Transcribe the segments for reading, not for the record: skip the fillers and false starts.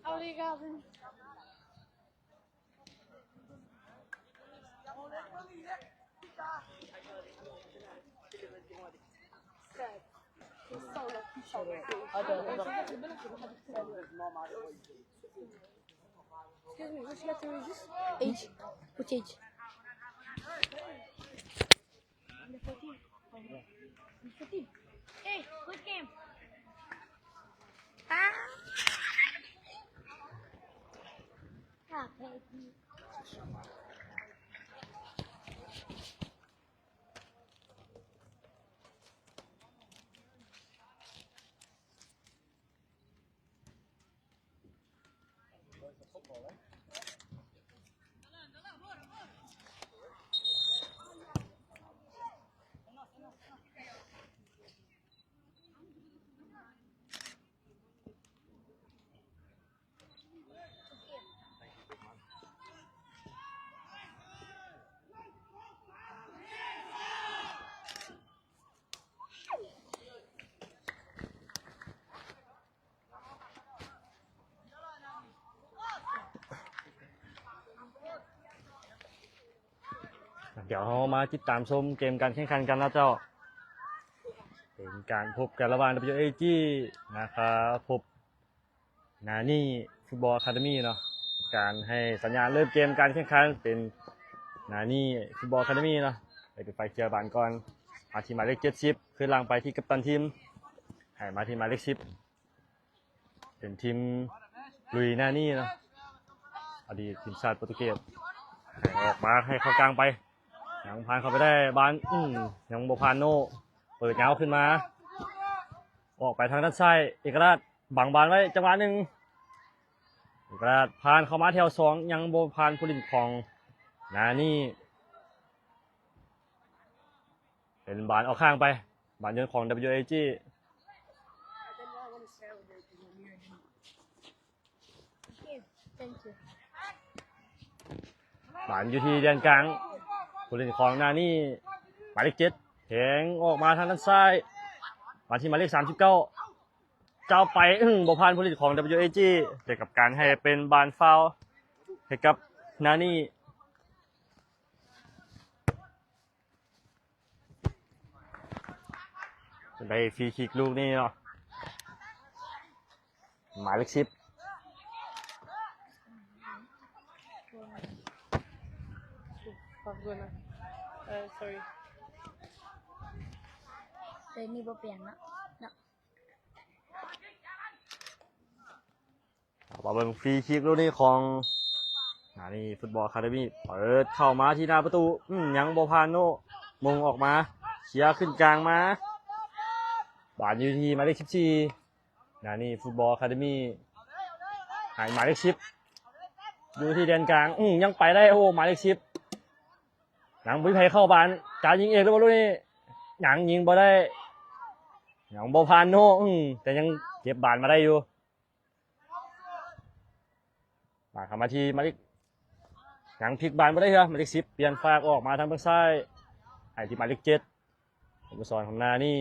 Obrigado. Excuse me, which letter is this? H. Which H? 14. Hey, good game. Okay. เดี๋ยวเรามาติดตามชมเกมการแข่งขันกันนะเจ้าเป็นการพบกันระหว่าง WAG นะครับพบนานี่ฟุตบอลอะคาเดมี่เนาะการให้สัญญาณเริ่มเกมการแข่งขันเป็นนานี่ฟุตบอลอะคาเดมี่เนาะไปเป็นไฟเชียร์บานก่อนมาที่หมายเลข70ขึ้นหลังไปที่กัปตันทีมให้มาที่หมายเลข10เป็นทีมลุยนานี่เนาะอดีตทีมชาติโปรตุเกสให้ออกมาให้เข้ากลางไปยังผ่านเข้าไปได้บานยังโบพานโนเปิดเงาขึ้นมาออกไปทางด้านซ้ายเอกราชบังบานไว้จังหวะหนึ่งเอกราชผ่านเข้ามาแถว2ยังโบพานผู้ลินของนานี่เป็นบานออกข้างไปบานยนของ WAG บานอยู่ที่แดนกลางผู้เล่นของนานี่หมายเลข7แทงออกมาทางด้านซ้ายมาที่หมายเลข39เจ้าไปบอลพานผู้เล่นของ WAG เกี่ยวกับการให้เป็นบานฟาวล์ให้กับนานี่ได้ฟรีคิกลูกนี้เนาะหมายเลข10sorry เลยนี่บ่เปลี่ยนนะบอลเป็นฟรีคิกลูกนี้ของนานี่ฟุตบอลอะคาเดมี่เปิดเข้ามาที่หน้าประตูยังบอลพานโนมงออกมาเชียร์ขึ้นกลางมาบาดอยู่ที่หมายเลข14นานี่ฟุตบอลอะคาเดมี่หายหมายเลข10อยู่ที่แดนกลางยังไปได้โอ้หมายเลข10หนังบุ้ยไพเข้าบานการยิงเองหรือเปล่าลูกนี้หนังยิงบ่ได้หนังบอลพานโนแต่ยังเก็บบานมาได้อยู่บานเข้ามาที่หมายเลขหนังพลิกบานมาได้เหรอหมายเลข10เปลี่ยนฝากออกมาทางเบื้องซ้ายไอ้ที่หมายเลข7ผู้สอนของนานี่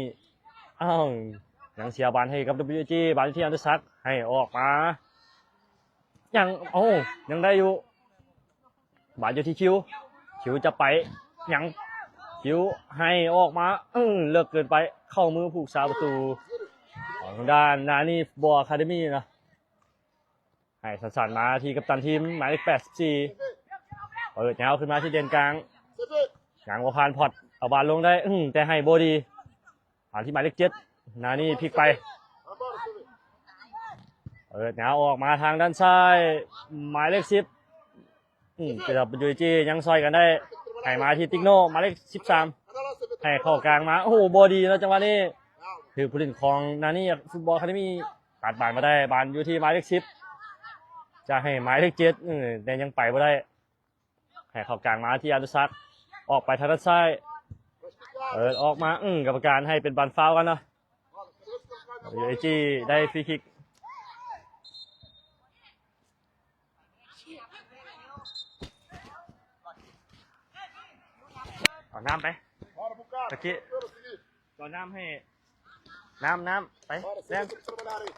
ยังเสียบานให้กับ WG บานที่อันเดอร์ซักให้ออกมายังได้อยู่บานอยู่ที่คิวจะไปยังคิวให้ออกมาเลิกเกินไปเข้ามือผู้สาประตูของด้านนานี่บอลอะคาเดมี่นะให้สั่นๆมาที่กัปตันทีมหมายเลข84เปิดเงาขึ้นมาที่เด่นกลางยังว่าพานพอดเอาบานลงได้แต่ให้โบดีผ่านที่หมายเลข7นานี่พลิกไปเปิดเงาออกมาทางด้านซ้ายหมายเลข10เกือบยูจียังซอยกันได้ให้มาที่ติ๊กโนหมายเลข13ให้เข้ากลางมาโอ้โหโบดีแล้วจังหวะนี้คือผู้เล่นของนานี่ฟุตบอลอะคาเดมี่ตัดบานมาได้บานอยู่ที่หมายเลข10จะให้หมายเลข7แต่ยังไปไม่ได้ให้เข้ากลางมาที่อันดุซักออกไปทางด้านซ้ายออกมากรรมการให้เป็นบานฟาวล์กันเนาะยูจีได้ฟรีคิก เอาน้ำไป Bora, Bucara. Aqui. Primeiro, seguinte. ก่อนน้ำให้น้ำไป Bora, แรง seguinte, trabalhar aí.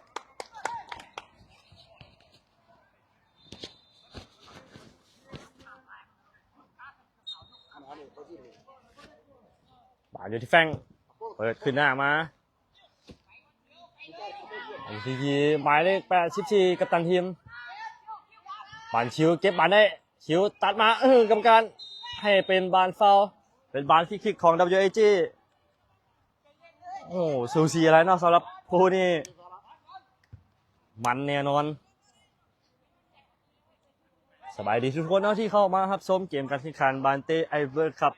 บาดอยู่ที่แฟงเปิดขึ้นหน้ามาทีหมายเลข84กัปตันทีมบานชิวเก็บบานได้ชิวตัดมากรรมการให้เป็นบานฟาวล์เป็นบานฟรีคิกของ WAG โอ้สูสีอะไรเนาะสำหรับผู้นี่มันแน่นอนสบายดีทุกคนเนาะที่เข้ามาครับชมเกมการแข่งขันบานเต้ไอเวอร์คัพ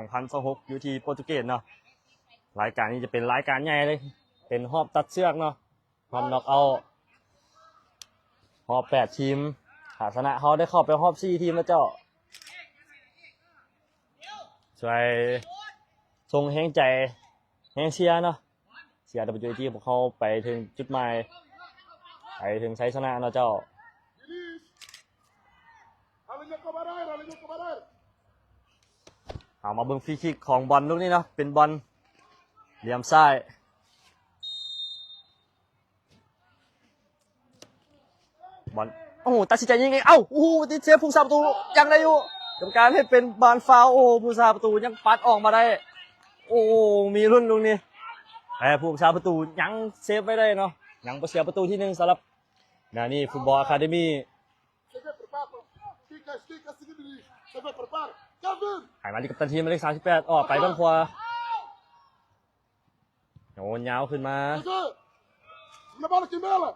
2026อยู่ที่โปรตุเกสเนาะรายการนี้จะเป็นรายการใหญ่เลยเป็นรอบตัดเชือกเนาะรอบน็อกเอาท์รอบ8ทีมหาชนะเขาได้เข้าไปรอบ4ทีมแล้วเจ้าช่วยส่งแห้งใจแห้งเชียร์เนาะเชียร์ WAG พวกเขาไปถึงจุดหมายไปถึงชัยชนะเนาะเจ้า Alinha Cabareira, alinha Cabareira. เอามาเบิ่งฟรีคิกของบอลลูกนี้เนาะเป็นบอลเหลี่ยมซ้ายบอลโอ้โหตัดสินใจยิงเองเอ้าโอ้โหติดเซฟผู้สาประตูยังได้อยู่กรรมการให้เป็นบอลฟาวล์โอ้ผู้สาประตูยังปัดออกมาได้โอ้มีรุ่นลูกนี้แต่ผู้สาประตูยังเซฟไว้ได้เนาะยังบ่เสียประตูที่1สำหรับนี่ฟุตบอลอะคาเดมี่ Você vê, prepara. Estica, estica, seguindo isso. Você vê, prepara. Kevin. หายมาที่กัปตันทีมหมายเลข38ออกไปบ้างขวาโยนยาวขึ้นมา Você. Na bola, Quimela.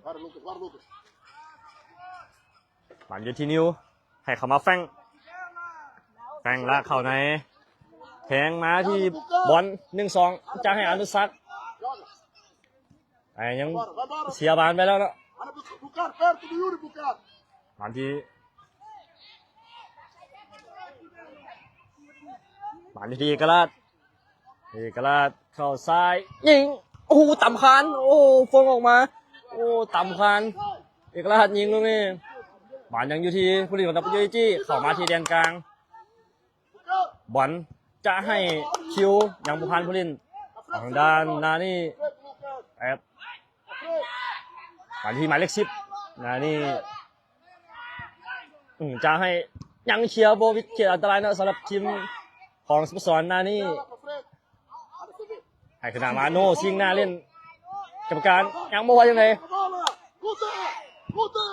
Bora, Lucas, bora, Lucas. หมันอยู่ที่นิ้วให้เขามาแฟงลากเข้าในแทงมาที่บอล1-2จะให้อนุสัก Joga. ไอ้ยัง Bora, vai, bora. เสียบานไปแล้วเนาะ Olha, Bucar, perto do Yuri, Bucar. บานที่เอกราชเข้าซ้ายยิงโอ้โหต่ำคานโอ้ฟงออกมาโอ้ต่ำคานเอกราชยิงตรงนี้บานยังอยู่ที่ผู้เล่นของดับเบิลยูจีเข้ามาที่แดนกลาง Bucar. บอลจะให้คิวยังบุพันผู้เล่นทางด้านนานี่ Frente, Lucas. แอบ Frente. มาที่หมายเลข10นานี่จะให้ยังเชียร์โบวิดเขียนอันตรายนะสำหรับทีมของสโมสรนานี่ Ela pra frente. Olha, você vê. ให้ขนาดมาโน่ซิงหน้าเล่นกรรมการยังบอกว่ายังไง A bola. Luta. Luta.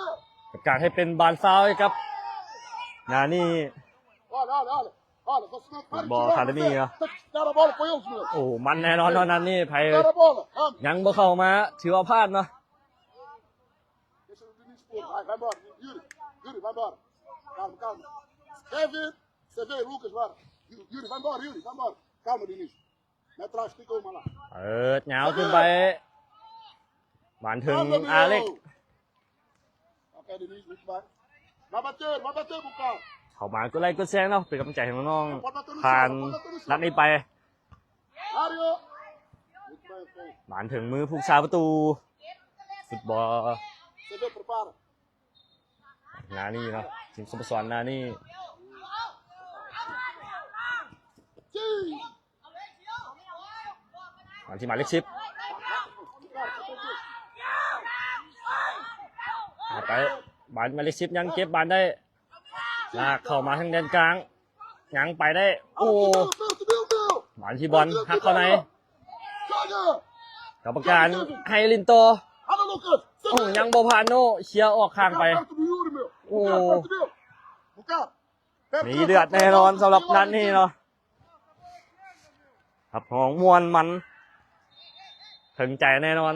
กรรมการให้เป็นบานฟาวล์ให้ครับนานี่ Olha, olha, olha. Olha, você não para de Bola, tirar, academia. você. Tem que dar a bola com eles, meu. โอ้มันแน่นอนเท่านั้นนี่ไผ Dar a bola. Vamos. ยังบ่เข้ามาถือว่าพลาดเนาะ Deixa o Vinícius pôr. Vai embora. Yuri. Yuri, vai embora. Calma, calma. Kevin. Você vê, Lucas, bora. Yuri, vai embora, Yuri. Vai embora. Calma, Vinícius. Não é atrás, fica uma lá. เปิดยาวขึ้นไปบานถึง Calma, อาเล็ก Ok, Vinícius, muito bem. Vai bater, Bucar. เข้ามาก็ไล่ก็แซงเนาะเป็นกำลังใจให้น้อง Pode bater no ๆผ่าน chão, pode bater no นัด chão. นี้ไป Mário. Muito bem, ok. บานถึงมือผู้สาประตูฟุตบอล Você vê, prepara. นานี่เนาะทีมสโมสรนานี่ Sim. บานที่หมายเลข10 ไปบานหมายเลข10ยังเก็บบานได้ลากเข้ามาทางแดนกลางยังไปได้ โอ้ Meu. บานที่บอลหักเข้าใน Joga. กรรมการให้ลินโต Olha, Lucas. Você โอ้ vê. ยังบ่ผ่านโนเชียร์ออกข้างไป Bucar perto do Yuri, meu. Ô. Bucar perto dele. Bucar. Perto มี dele, เดือด perto แน่ dele. นอนสำหรับ Yuri, นัดนี้เนาะครับของมวลมันถึงใจแน่นอน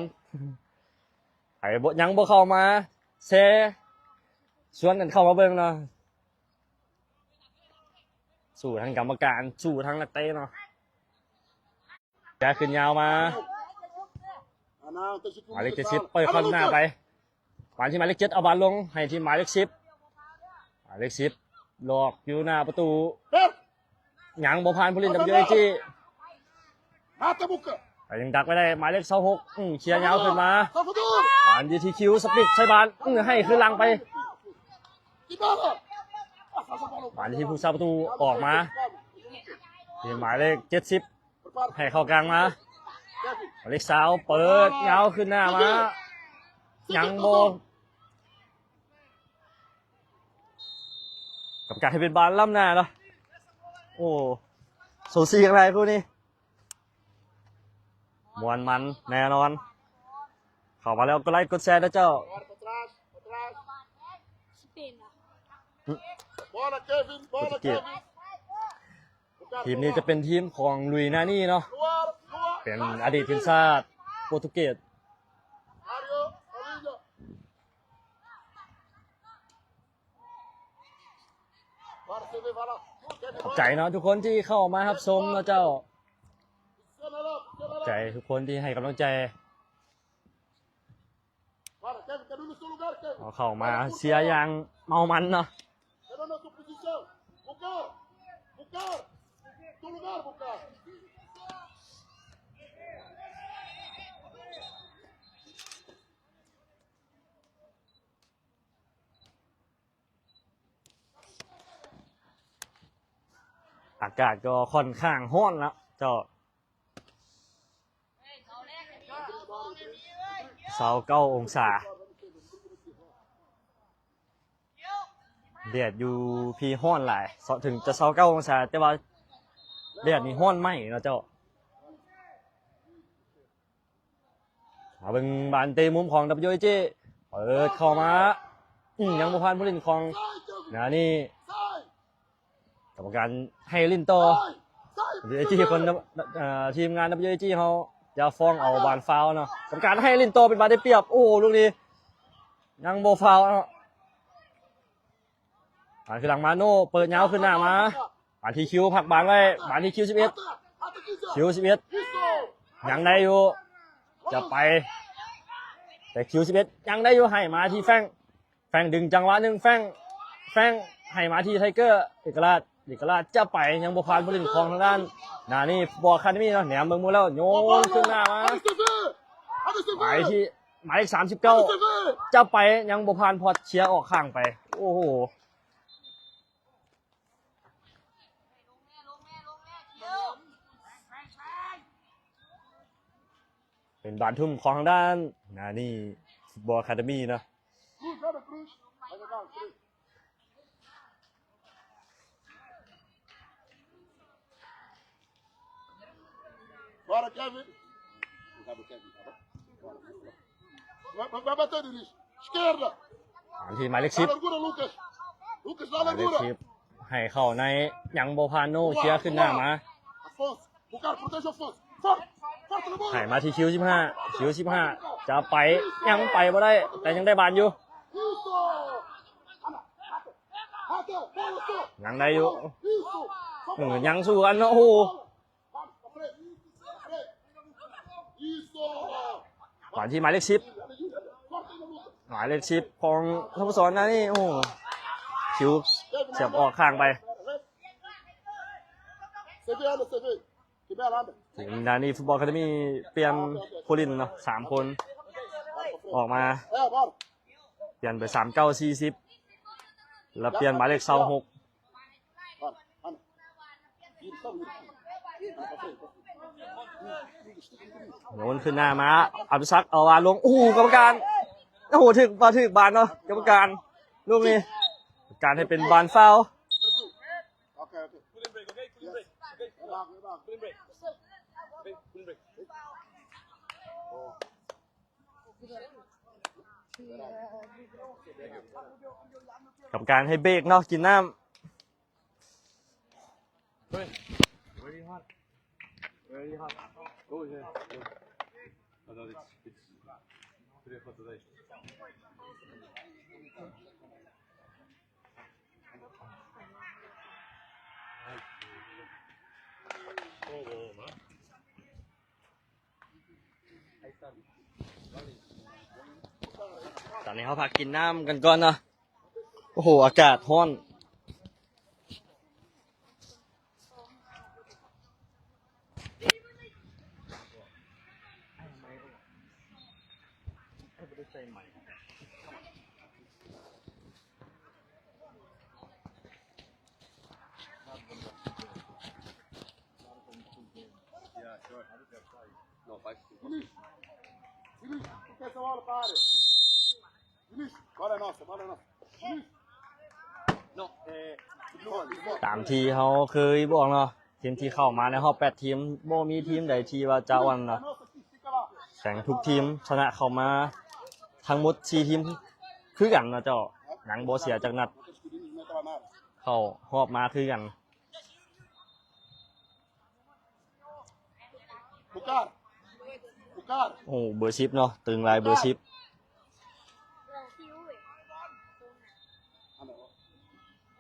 ไอ้บ่ยังบ่เข้ามาแซ่ชวนกันเข้ามาเบิ่งเนาะสู้ทั้งกรรมการสู้ทั้งนักเตะเนาะแกขึ้นยาวมา Ah, não, tem que หมายเลข70เปิดเข้าหน้าไปหมายที่หมายเลข7เอาบอลลงให้ที่หมายเลข10หมายเลข10หลอกอยู่หน้าประตู Perto. ยังบ่ผ่านผู้เล่น WAG Mata, Bucar. แต่ยังดักไม่ได้หมายเลข26เชียร์ยาวขึ้นมา Salvador. ผ่านทีคิวสปิดใช้บานให้ขึ้นหลังไป Que bola. Ah, faz a bola. ผ่านที่ผู้สาประตูออกมา ทีมหมายเลข70 Prepara. ให้เข้ากลางมา Kevin. หมายเลขสาวเปิดเงาขึ้นหน้ามา ยังโบกับการให้เป็นบอลล้ำหน้าเนาะโอ้สูสีกันไปคู่นี้มวนมันแน่นอน เข้ามาแล้วก็ไลค์กดแชร์นะเจ้า Agora para trás. Para trás. Pena. Bola, Kevin. Bola, Português. Kevin. Ricardo, ทีมนี้จะเป็นทีมของลุยนานี่เนาะ Luar. Luar. เป็นอดีตทีมชาติโปรตุเกส Mario. Olívio. Bora, CV, vai lá. Kevin, ขอบ bora. ใจเนาะทุกคนที่เข้ามาครับชมนะเจ้า Funciona lá, funciona ใจ lá. ทุกคนที่ให้กำลังใจ Bora, Kevin, cadê no seu lugar, Kevin? เอาเข้ามาเชียร์อย่างเมามันเนาะ Cadê na sua posição? Bucar. Bucar. Seu lugar, Bucar. อากาศก็ค่อนข้างร้อนแล้วเจ้า29 องศาแดดอยู่พี่ร้อนหลายถึงจะ29 องศาแต่ว่าแดดนี่ร้อนไหมเนาะเจ้ามาเบิ่งบานเตะมุมของ WJ เปิดเข้ามายังบ่ผ่านผู้เล่นของ Sai, Kevin. นะนี่ Sai. กรรมการให้ลินต่อ Sai. Sai. WJ คนทีมงาน WJ เขาจะฟ้องเอาบานฟาวล์เนาะกรรมการให้ลินต่อเป็นบานได้เปรียบโอ้ลูกนี้ยังบ่ฟาวล์เนาะบานคือหลังมาโน่เปิดยาวขึ้นหน้ามาบานที่คิวผลักบานไว้บานที่คิว11 Ata, ata, คิว Kizia. 11 Isso. ยังได้อยู่จะไป แต่คิว11ยังได้อยู่ให้มาที่แฟงดึงจังหวะหนึ่งแฟงให้มาที่ไทเกอร์เอกราชจะไปยังบ่ผ่านผู้เล่นของทางด้านนี่บอลคาเดมี่เนาะแหนมเบิ่งมือแล้วโยนขึ้นหน้ามา Olha o CV. Olha o ไป CV. ที่หมายเลข Olha o 39 CV. จะไปยังบ่ผ่านพอเชียร์ออกข้างไป โอ้โหเป็นบานทุ่มของทางด้านนี่ฟุตบอลคาเดมี่เนาะ Cruz, olha Cruz. Vai jogar, Cruz. Bora, Kevin. Obrigado, Kevin. Tá bom? Bora. Vai bater, Diniz. Esquerda. ที่หมายเลข Dá largura, Lucas. Lucas, 10 dá หมายเลข largura. 10ให้เข้าในยังบ่ผ่านโน่เชียร์ขึ้นหน้ามา Afonso. Bucar, protege o Afonso. Forte. Forte na bola. ให้มาที่คิว15จะไปยังไปบ่ได้ แต่ยังได้บานอยู่ Isso. Rata. Bola, só. ยังได้อยู่ Isso. ยังสู้กันเนาะโอ้โห Vamos, pra frente. Pra frente. Isso. ก่อนที่หมายเลข10 Forte na luta. หมายเลข10ของสโมสรนี่โอ้โหคิวเสียบออกข้างไป CV, anda, CV. Que bela anda. ถึงนี่ฟุตบอลคาเดมี่เปลี่ยนผู้เล่นเนาะ3 คนออกมา Bora. เปลี่ยนไป39 40แล้วเปลี่ยนหมายเลข26 Bora, anda. Vira, só vira. Anda pra frente. โยนขึ้นหน้ามาอภิศักดิ์เอาวานลงโอ้โหกรรมการโอ้โหถึกบานเนาะกรรมการลูกนี้การให้เป็นบานฟาวล์ Ok, ok. Cooling break, okay? Cooling break. Okay. Cooling break. Okay, cooling break. Oh. กรรมการให้เบรกเนาะกินน้ำ Very hot. Very hot. Oh yeah. Although it's pretty hot today. ตอนนี้เขาพักกินน้ำกันก่อนเนาะโอ้โหอากาศร้อน No, 5. Finish. Finish. Tutta essa bola para a área. Finish. Bola é nossa, bola é nossa. Finish. No, Bola. ตามที่เขาเคยบอกเนาะทีมที่เข้ามาในรอบ8 ทีมบ่มีทีมใดที่ว่าจะวันเนาะ Nossa, fica lá. แข่งทุกทีมชนะเข้ามาทั้งหมด4 ทีมคือกันเนาะเจ้าหนังบ่เสียจากนัด Não tem escurinho, não entra nada. เข้ารอบมาคือกัน Bucar. Bucar. โอ้เบอร์10เนาะตึงลายเบอร์10 Anda, ó.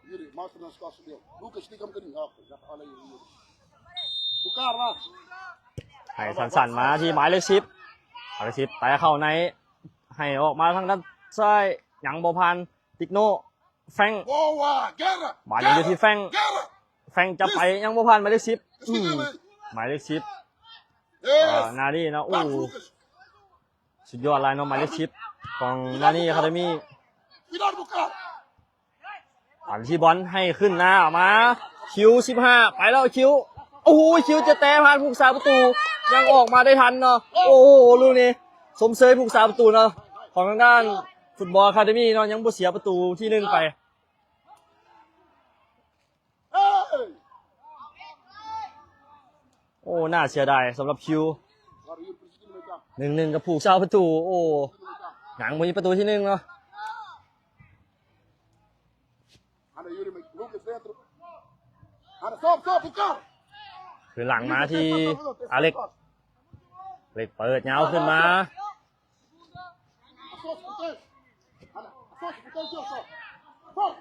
Yuri, mostra nas costas dele. Lucas, estica um bocadinho. Ó, já olha aí, Yuri. Bucar lá. ให้สั่นๆมาที่หมายเลข10หมายเลข10แต่เข้าในให้ออกมาทางด้านซ้ายหยังบ่ผ่านติกโนแฟง Boa. Guerra. บาดยังอยู่ที่แฟง Guerra. แฟงจะไปยังบ่ผ่านหมายเลข10 Estica ele. หมายเลข10 Yes. นานี่เนาะโอ้ Vamos, Lucas. สุดยอดลายเนาะหมายเลข10ของนานี่อะคาเดมี่ Cuidado, Bucar. ผ่านที่บอลให้ขึ้นหน้าออกมาคิว15ไปแล้วคิวโอ้โหคิวจะแตะผ่านผู้สาประตูยังออกมาได้ทันเนาะโอ้โหลูกนี้สมเสยผู้สาประตูเนาะของทางด้านฟุตบอลอะคาเดมี่เนาะยังบ่เสียประตูที่1ไป Hey. โอ้น่าเสียดายสำหรับคิว Agora o Yuri precisa no meio campo. 1-1กับผู้สาประตูโอ้ No meio campo. หนังบ่มีประตูที่1เนาะ Anda, Yuri, Lucas dentro. Anda, sobe, sobe, Bucar. คือหลังมาที่อเล็กเล็กเปิดยาวขึ้นมา Associa por trás. Anda, associa por trás, Gil, só. Sobe.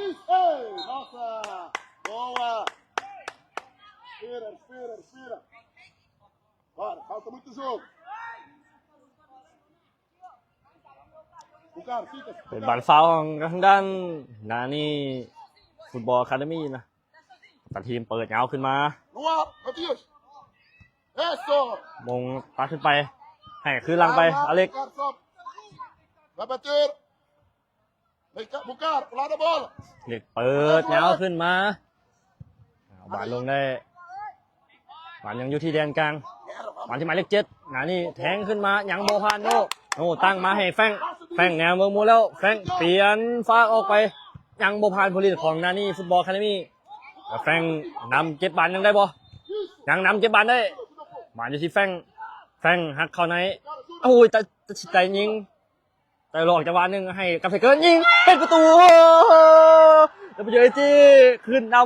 Isso, ei, nossa. Boa. Respira, respira, respira. Bora, falta muito jogo. Bucar, fica. เป็นบอลฟาวล์ของทางด้านนานี่ฟุตบอลอะคาเดมี่นะตัดทีมเปิดยาวขึ้นมา No ar, Matias. Isso. มงปัดขึ้นไปให้คือหลังไปอเล็ก Bucar, sobe. Vai bater. Vem cá, Bucar, pro lado da bola. เล็กเปิดยาวขึ้นมาเอาบาลลงได้บาลยังอยู่ที่แดนกลาง Guerra, บาลที่หมายเลข7นานี่แทงขึ้นมายังโมพานโน่ตั้งมาให้แฟงแนวเมืองมูแล้วแฟงเปลี่ยนฟ้าออกไปยังโมพานผลิตของนานี่ฟุตบอลอะคาเดมี่แฟงนำเก็บบาลยังได้บ่ยังนำเก็บบาลได้บาลอยู่ที่แฟงหักเข้าในโอ้ยแต่ใจยิงแต่หลอกจังหวะหนึ่งให้กับไทเกอร์ยิงเป็นประตูแล้วไปเจอจีขึ้นนำ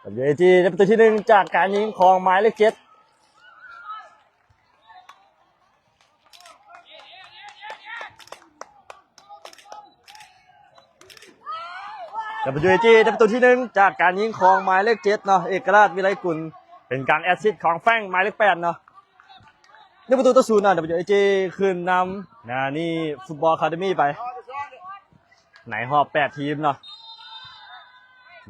แล้วเจอจีได้ประตูที่1จากการยิงของหมายเลข7WG ได้ประตูที่1จากการยิงของหมายเลข7เนาะเอกราชวิไลกุลเป็นการแอสซิสต์ของแฟงหมายเลข8เนาะได้ประตูต่อ0เนาะ WG ขึ้นนำนะนี่ฟุตบอลอะคาเดมี่ไปไหนหอบ8 ทีมเนาะ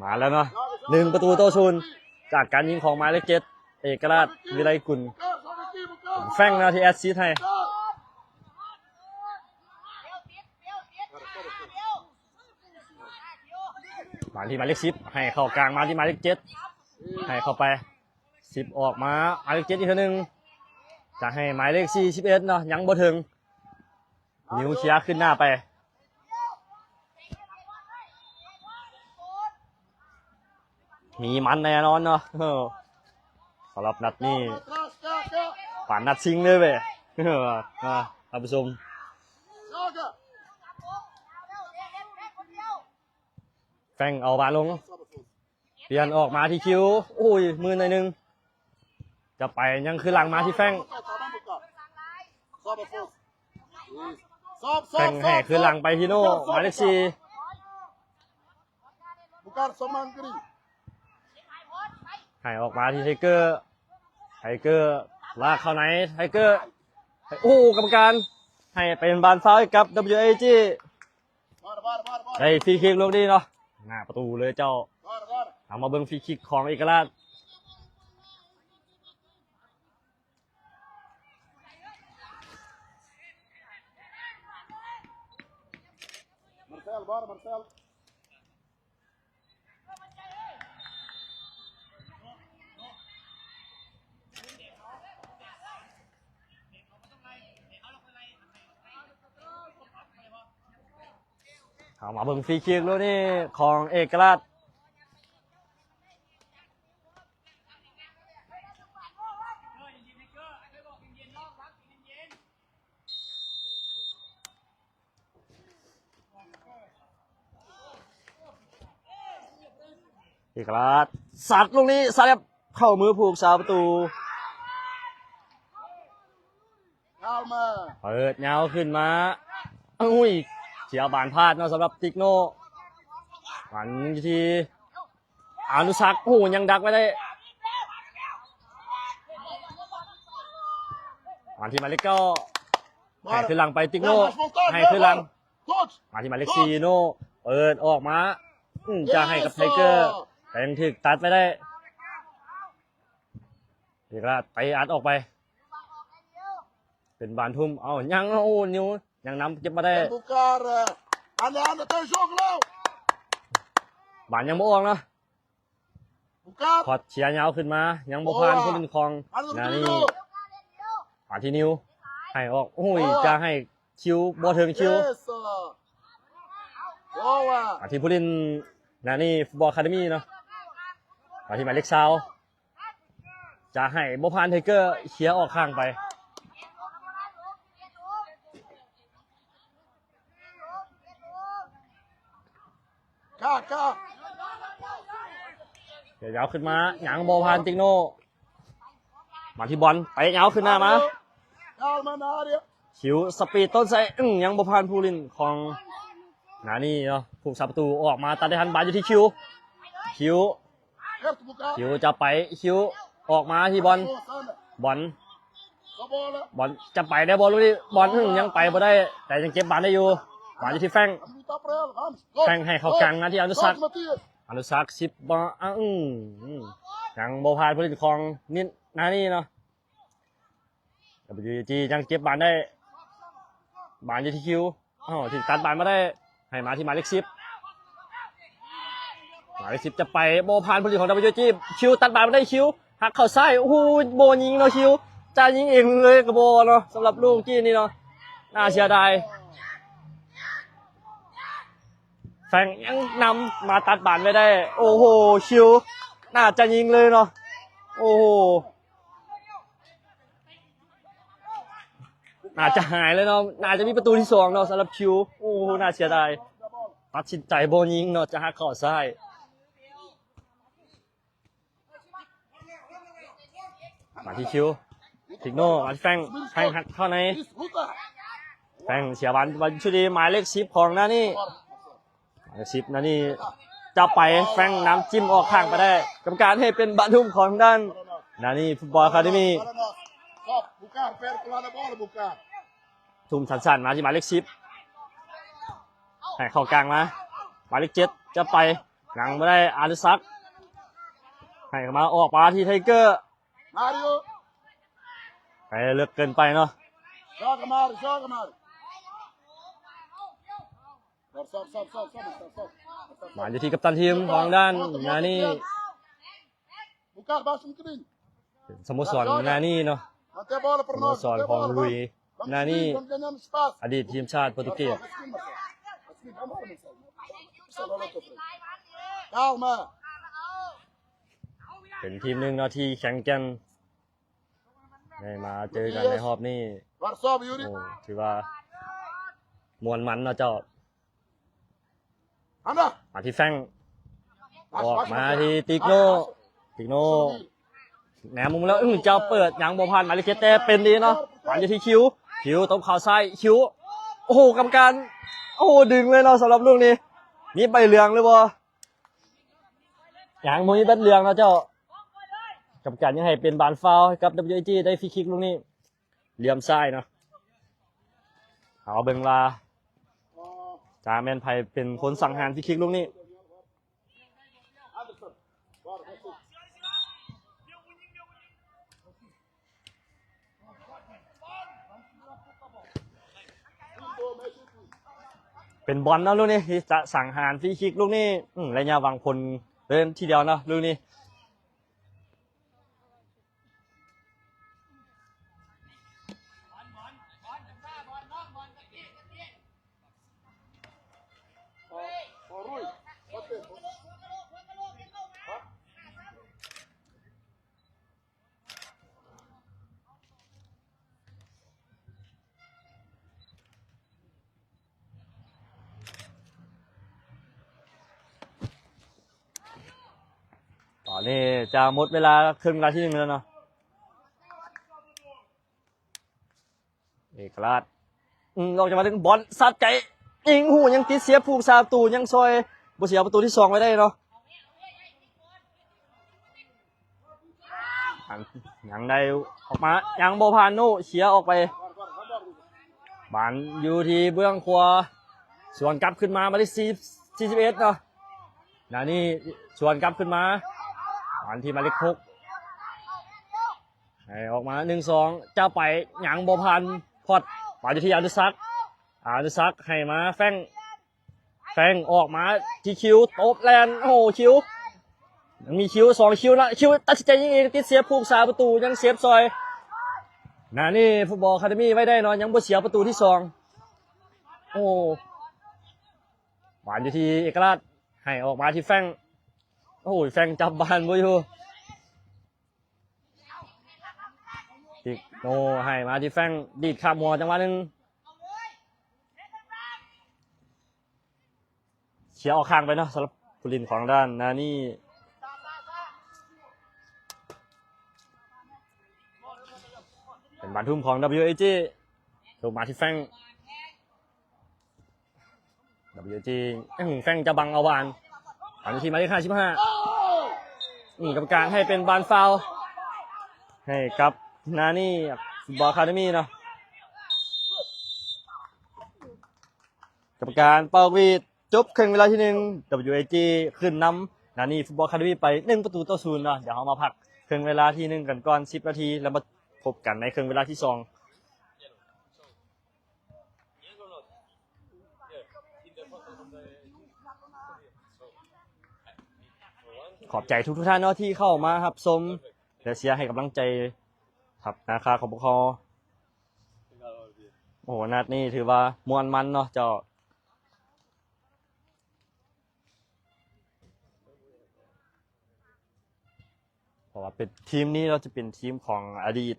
มาแล้วเนาะ1ประตูต่อ0จากการยิงของหมายเลข7เอกราชวิไลกุล Bucar, sobe aqui, Bucar. แฟงนะที่แอสซิสต์ให้ มาที่หมายเลข10ให้เข้ากลางมาที่หมายเลข7ให้เข้าไป10ออกมาหมายเลข7อีกทีนึงจะให้หมายเลข41เนาะยังบ่ถึงนิ้วเชียร์ขึ้นหน้าไปมีมันแน่นอนเนาะสำหรับนัดนี้ Atrás, cá, cá. ผ่านนัดชิงเลยเว้ยท่านผู้ชม Joga. แฟงเอาบาลง Sobe, Afonso. เปลี่ยนออกมาที่คิวโอ้ยมือหน่อยนึงจะไปยังคือหลังมาที่แฟง Tá bom, Bucar. Sobe, Afonso. Isso. Sobe, แฟง sobe, ให้ sobe. คือหลังไปที่โน่หมายเลข4 Bucar, só mangrinho. ให้ออกมาที่ไทเกอร์ลากเข้าไหนไทเกอร์โอ้กรรมการให้เป็นบานฟ้าวให้กับ WAG Bora, bora, bora, bora. ได้ฟรีคิกลูกนี้เนาะหน้าประตูเลยเจ้า Bora, bora. เอามาเบิ่งฟรีคิกของเอกราช Marcelo, bora, Marcelo. เอามาเบิ่งฟรีคิกลูกนี้ของเอกราชเอกราชสัตว์ลูกนี้สัตว์เข้ามือผูกสาวประตู Calma. เปิดเงาขึ้นมาอุ้ยเสียบานพลาดเนาะสำหรับติกโน่หันทีอนุสักโอ้ยังดักไม่ได้หันที่หมายเลขก็ให้ขึ้นหลังไปติกโน่ให้ขึ้นหลัง Todos. มาที่หมายเลข4โน่เปิดออกมาจะให้กับไทเกอร์แต่ยังถึกตัดไม่ได้เอกราชไปอัดออกไปเป็นบานทุ่มเอายังโอ้นิ้วยังน้ำเก็บมาได้ Bucar. Anda, tem jogo não. บานยังบ่ออกเนาะ Bucar. พอเชียร์ยาวขึ้นมายังบ่ผ่านผู้เล่นคลอง Anda, นานี่ Rodrigo. บานที่นิ้วให้ออกโอ้ยจะให้คิวบ่ถึงคิว Isso. Boa. บานที่ผู้เล่นนานี่ฟุตบอลอะคาเดมี่เนาะบานที่หมายเลข20จะให้บ่ผ่านไทเกอร์เคลียร์ออกข้างไป Cá. เดี๋ยวยาวขึ้นมาหยังบ่ผ่านติกโน่มาที่บอลไปยาวขึ้นหน้ามา Calma na área. คิวสปีดต้นไซยังบ่ผ่านผู้เล่นของนานี่เนาะผู้สาประตูออกมาตัดได้ทันบาลอยู่ที่คิว Certo, Bucar. คิวจะไปคิวออกมาที่บอล Anda. บอล A bola. บอลจะไปได้บอลลูกนี้บอลยังไปบ่ได้ แต่ยังเก็บบาลได้อยู่บาลอยู่ที่แฟง Vamos lutar para ela. Vamos. แฟงให้เข้ากลางมาที่อนุสัก Todos, Matias. อนุสัก10บอลยังบ่ผ่านผู้เล่นของนิดนานี่เนาะ WG ยังเก็บบาลได้บาลอยู่ที่คิวถึงตัดบาลมาได้ให้มาที่หมายเลข10หมายเลข10จะไปโบผ่านผู้เล่นของ WG คิวตัดบาลมาได้คิวหักเข้าซ้ายโอ้โหโบยิงเนาะคิวจะยิงเองเลยกับโบเนาะสำหรับลูกกี้นี่เนาะน่าเสียดายแฟงยังนำมาตัดบาลไม่ได้โอ้โหคิวน่าจะยิงเลยเนาะโอ้โหน่าจะหายเลยเนาะน่าจะมีประตูที่2เนาะสำหรับคิวโอ้โหน่าเสียดายตัดสินใจโบยิงเนาะจะหักเข้าซ้ายมาที่คิวทิกโน่มาที่แฟงหักเข้าใน Isso, luta. แฟงเสียบอลบอลชุดีหมายเลข10ของนานี่หมายเลข10นานี่จะไปแฟงน้ำจิ้มออกข้างไปได้กรรมการให้เป็นบรรทุมของด้านนานี่ฟุตบอลอะคาเดมี่ Para nós. Só, Bucar, perto lá da bola, Bucar. ทุ่มสั้นๆมาที่หมายเลข10ให้เข้ากลางมาหมายเลข7จะไปหลังไม่ได้อารุซักให้มาออกมาที่ไทเกอร์ Mário. ไปเลือกเกินไปเนาะ Joga, Mário, joga, Mário. Sobe. มาอยู่ที่กัปตันทีมของด้านนานี่ Bucar, baixa um bocadinho. สโมสรนานี่เนาะ Mantém a bola ส para โม nós. สร Mantém a ของ bola, ลุย vamos. นานี่ Vamos ganhando espaço. อดีตทีมชาติโปรตุเกส Marcelo, vamos lá, Marcelo. Marcelo, olha lá, tua frente. Calma. เป็นทีมหนึ่งเนาะที่แข็งแกร่งได้มาเจอกันในรอบนี้ Agora sobe, Yuri. โอ้ถือว่ามวนมันเนาะเจ้า Anda. มาที่แฟงออก Baixa, มา Marcelo. ที่ติกโน่แหนมมุมแล้วเจ้าเปิดยังโบพันมาลิเคเต้เป็นดีเนาะหวานอยู่ที่คิวตรงเข่าซ้ายคิวโอ้โหกรรมการโอ้โหดึงเลยเนาะสำหรับลูกนี้มีใบเหลืองเลยบ่ยังมีใบเหลืองเนาะเจ้ากรรมการยังให้เป็นบานฟาวล์ให้กับ WG ได้ฟรีคิกลูกนี้เหลี่ยมซ้ายเนาะเอาเบิ่งว่าจาแมนไพเป็นคนสังหารฟรีคิกลูกนี้ Anderson. Bora, você. เป็นบอลเนาะลูกนี้ที่จะสังหารฟรีคิกลูกนี้ระยะวางพลเล่นทีเดียวเนาะลูกนี้ นี้จะหมดเวลาครึ่งเวลาที่หนึ่งแล้วเนาะเอกราชเราจะมาถึงบอลสัดใจยิงหูยังติดเสียผูกซาตูยังซอยบุเสียประตูที่2ไว้ได้เนาะยังได้ออกมายังโบพานโนเสียออกไปบานอยู่ที่เบื้องขวาส่วนกลับขึ้นมาที่41เนาะนี่ส่วนกลับขึ้นมาบานที่มาเลข6ให้ออกมา1-2จะไปยังโบพานพอดบานอยู่ที่อนุสักให้มาแฟงออกมาที่คิวโต๊บแลนโอ้โหคิวยังมีคิว2คิวนะคิวตัดสินใจยิงเองติดเสียผูกซาประตูยังเสียบซอยนี่ฟุตบอลอะคาเดมี่ไว้ได้นอนยังบ่เสียประตูที่2โอ้บานอยู่ที่เอกราชให้ออกมาที่แฟงโอ้ยแฟงจับบานบ่อยู่อีกโนให้มาที่แฟงดีดข้ามหัวจังหวะนึงเชียร์ออกข้างไปเนาะสำหรับผู้เล่นของด้านนี่เป็นบานทุ่มของ WAG ถูกมาที่แฟง WAG แฟงจะบังเอาบานผ่านทีมาที่55กรรมการให้เป็นบานฟาวล์ให้กับนี่ฟุตบอลอะคาเดมี่เนาะกรรมการเป่าวีดจบครึ่งเวลาที่1 WAG ขึ้นนำนี่ฟุตบอลอะคาเดมี่ไป1-0เนาะเดี๋ยวเรามาพักครึ่งเวลาที่1กันก่อน10 นาทีแล้วมาพบกันในครึ่งเวลาที่2ขอบใจทุกท่านเนาะที่เข้ามาครับชมและเชียร์ให้กำลังใจครับนะครับขอบคุณโอ้โหนัดนี้ถือว่ามวนมันเนาะเจ้าเพราะว่าเป็นทีมนี้เราจะเป็นทีมของอดีต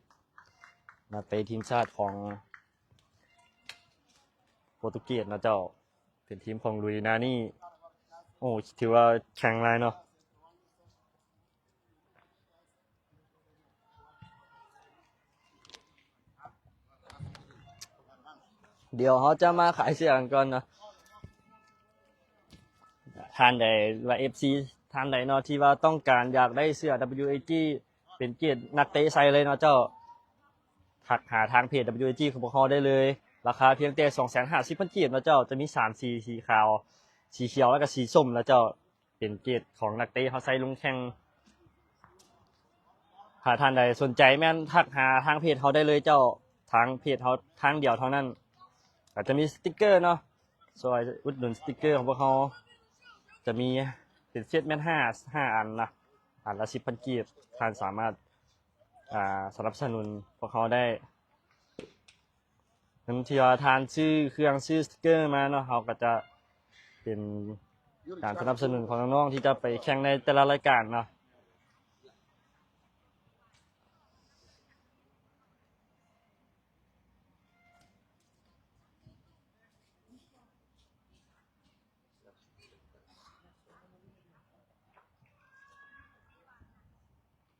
นักเตะทีมชาติของโปรตุเกสนะเจ้าเป็นทีมของลุยนานี่โอ้ถือว่าแข็งแรงเนาะเดี๋ยวเขาจะมาขายเสื้อกันก่อนเนาะท่านใดว่า FC ท่านใดเนาะที่ว่าต้องการอยากได้เสื้อ WAG เป็นเกียรตินักเตะใส่เลยเนาะเจ้าทักหาทางเพจ WAG ของพวกเขาได้เลยราคาเพียงแต่ 250,000 กีบนะเจ้าจะมี3สีขาวสีเขียวแล้วก็สีส้มนะเจ้าเป็นเกียรติของนักเตะเขาใส่ลงแข่งถ้าท่านใดสนใจแม่นทักหาทางเพจเขาได้เลยเจ้าทางเพจเขาทางเดียวเท่านั้นอาจจะมีสติ๊กเกอร์เนาะซอยอุดหนุนสติ๊กเกอร์ของพวกเขาจะมีเป็นเซตแม่น5อันนะอันละ 10,000 กีบท่านสามารถสนับสนุนพวกเขาได้ทั้งที่ว่าทานชื่อเครื่องชื่อสติ๊กเกอร์มาเนาะเขาก็จะเป็นการสนับสนุนของน้องๆที่จะไปแข่งในแต่ละรายการเนาะ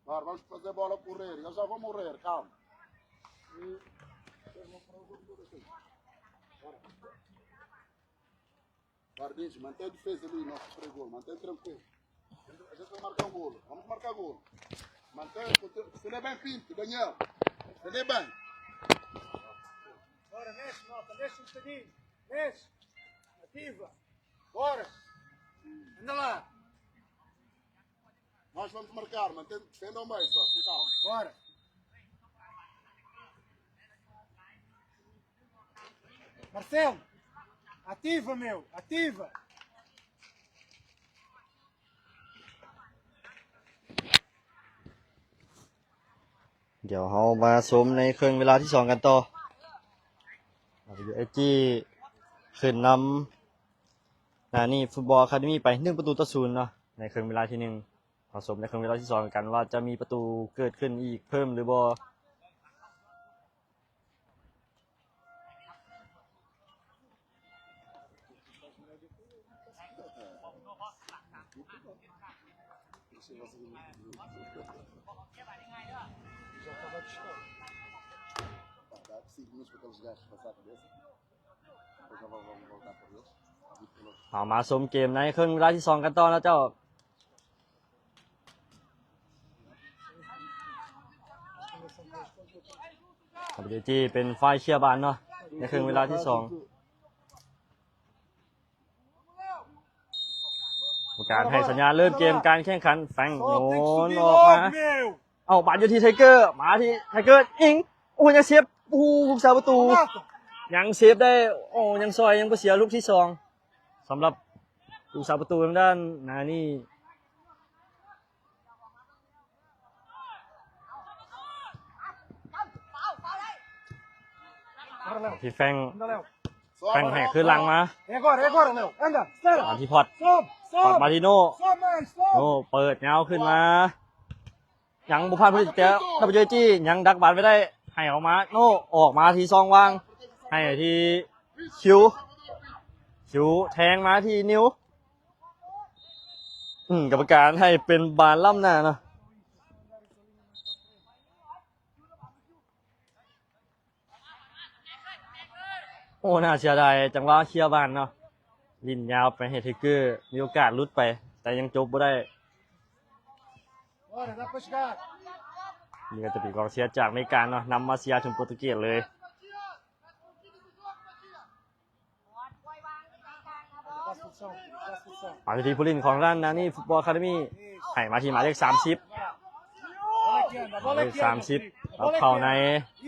Vamos fazer bola correr. Eu já vou morrer, calma. Guardinhos, mantém a defesa ali, nosso pregou, mantém tranquilo. A gente vai marcar um golo, vamos marcar golo. Mantém, defender bem Pinto, Daniel. Defender bem. Bora, mexe, malta, mexe um bocadinho. Mexe. Ativa. Bora. Anda lá. Nós vamos marcar, mantém, defenda ao meio, só, calma. Bora. Marcelo, ativa, meu, ativa. เดี๋ยวเรามาชมในครึ่งเวลาที่2กันต่อWAG ขึ้นนำนี่ฟุตบอลอะคาเดมี่ไป1-0เนาะในครึ่งเวลาที่1ผสมในครึ่งเวลาที่2กันว่าจะมีประตูเกิดขึ้นอีกเพิ่มหรือบ่ Já estava distante. Dá 5 minutos para aqueles gajos passar a cabeça. Depois já vão voltar por eles. เอามาชมเกมในครึ่งเวลาที่สองกันต่อนะเจ้าครับเดจี้เป็นฝ่ายเชียร์บานเนาะในครึ่งเวลาที่สองการให้สัญญาณเริ่มเกมการแข่งขันแฟงโนนออกมาเอาบาดอยู่ที่ไทเกอร์มาที่ไทเกอร์ยิงโอ้ยังเซฟโอ้ผู้สาประตูยังเซฟได้โอ้ยังซอยยังบ่เสียลูกที่สองสำหรับผู้สาประตูทางด้านนานี่ที่แฟง Anda, Léo. แฟงให้ขึ้นหลังมา É agora, Léo. Anda, มา espera. ที่พอด Sobe, พอด sobe. มาที่โน่ Sobe mais, โน่ sobe. เปิดเงาขึ้นมายังบุพานผู้ติดเตะดับเบิลจี้ยังดักบาลไม่ได้ให้ออกมาโน่ออกมาที่ซองวางให้ที่คิวแทงมาที่นิ้วกรรมการให้เป็นบาลล่ำหน้าเนาะโอ้น่าเสียดายจังหวะเคลียร์บาลเนาะลินยาวไปให้เทเกอร์มีโอกาสลุดไปแต่ยังจบไม่ได้ Bora, dá para chegar. นี่ก็จะเป็นกองเชียร์จากอเมริกาเนาะนำมาเชียร์ถึงโปรตุเกสเลย Passa posição, passa posição. มาที่ผู้เล่นของด้านนานี่ฟุตบอลคาเดมี่ให้มาที่หมายเลข30 Bola aqui, anda, ห bola มายเลข aqui. anda, 30 Felipe. รับ Bola เข้า aqui, ใน anda.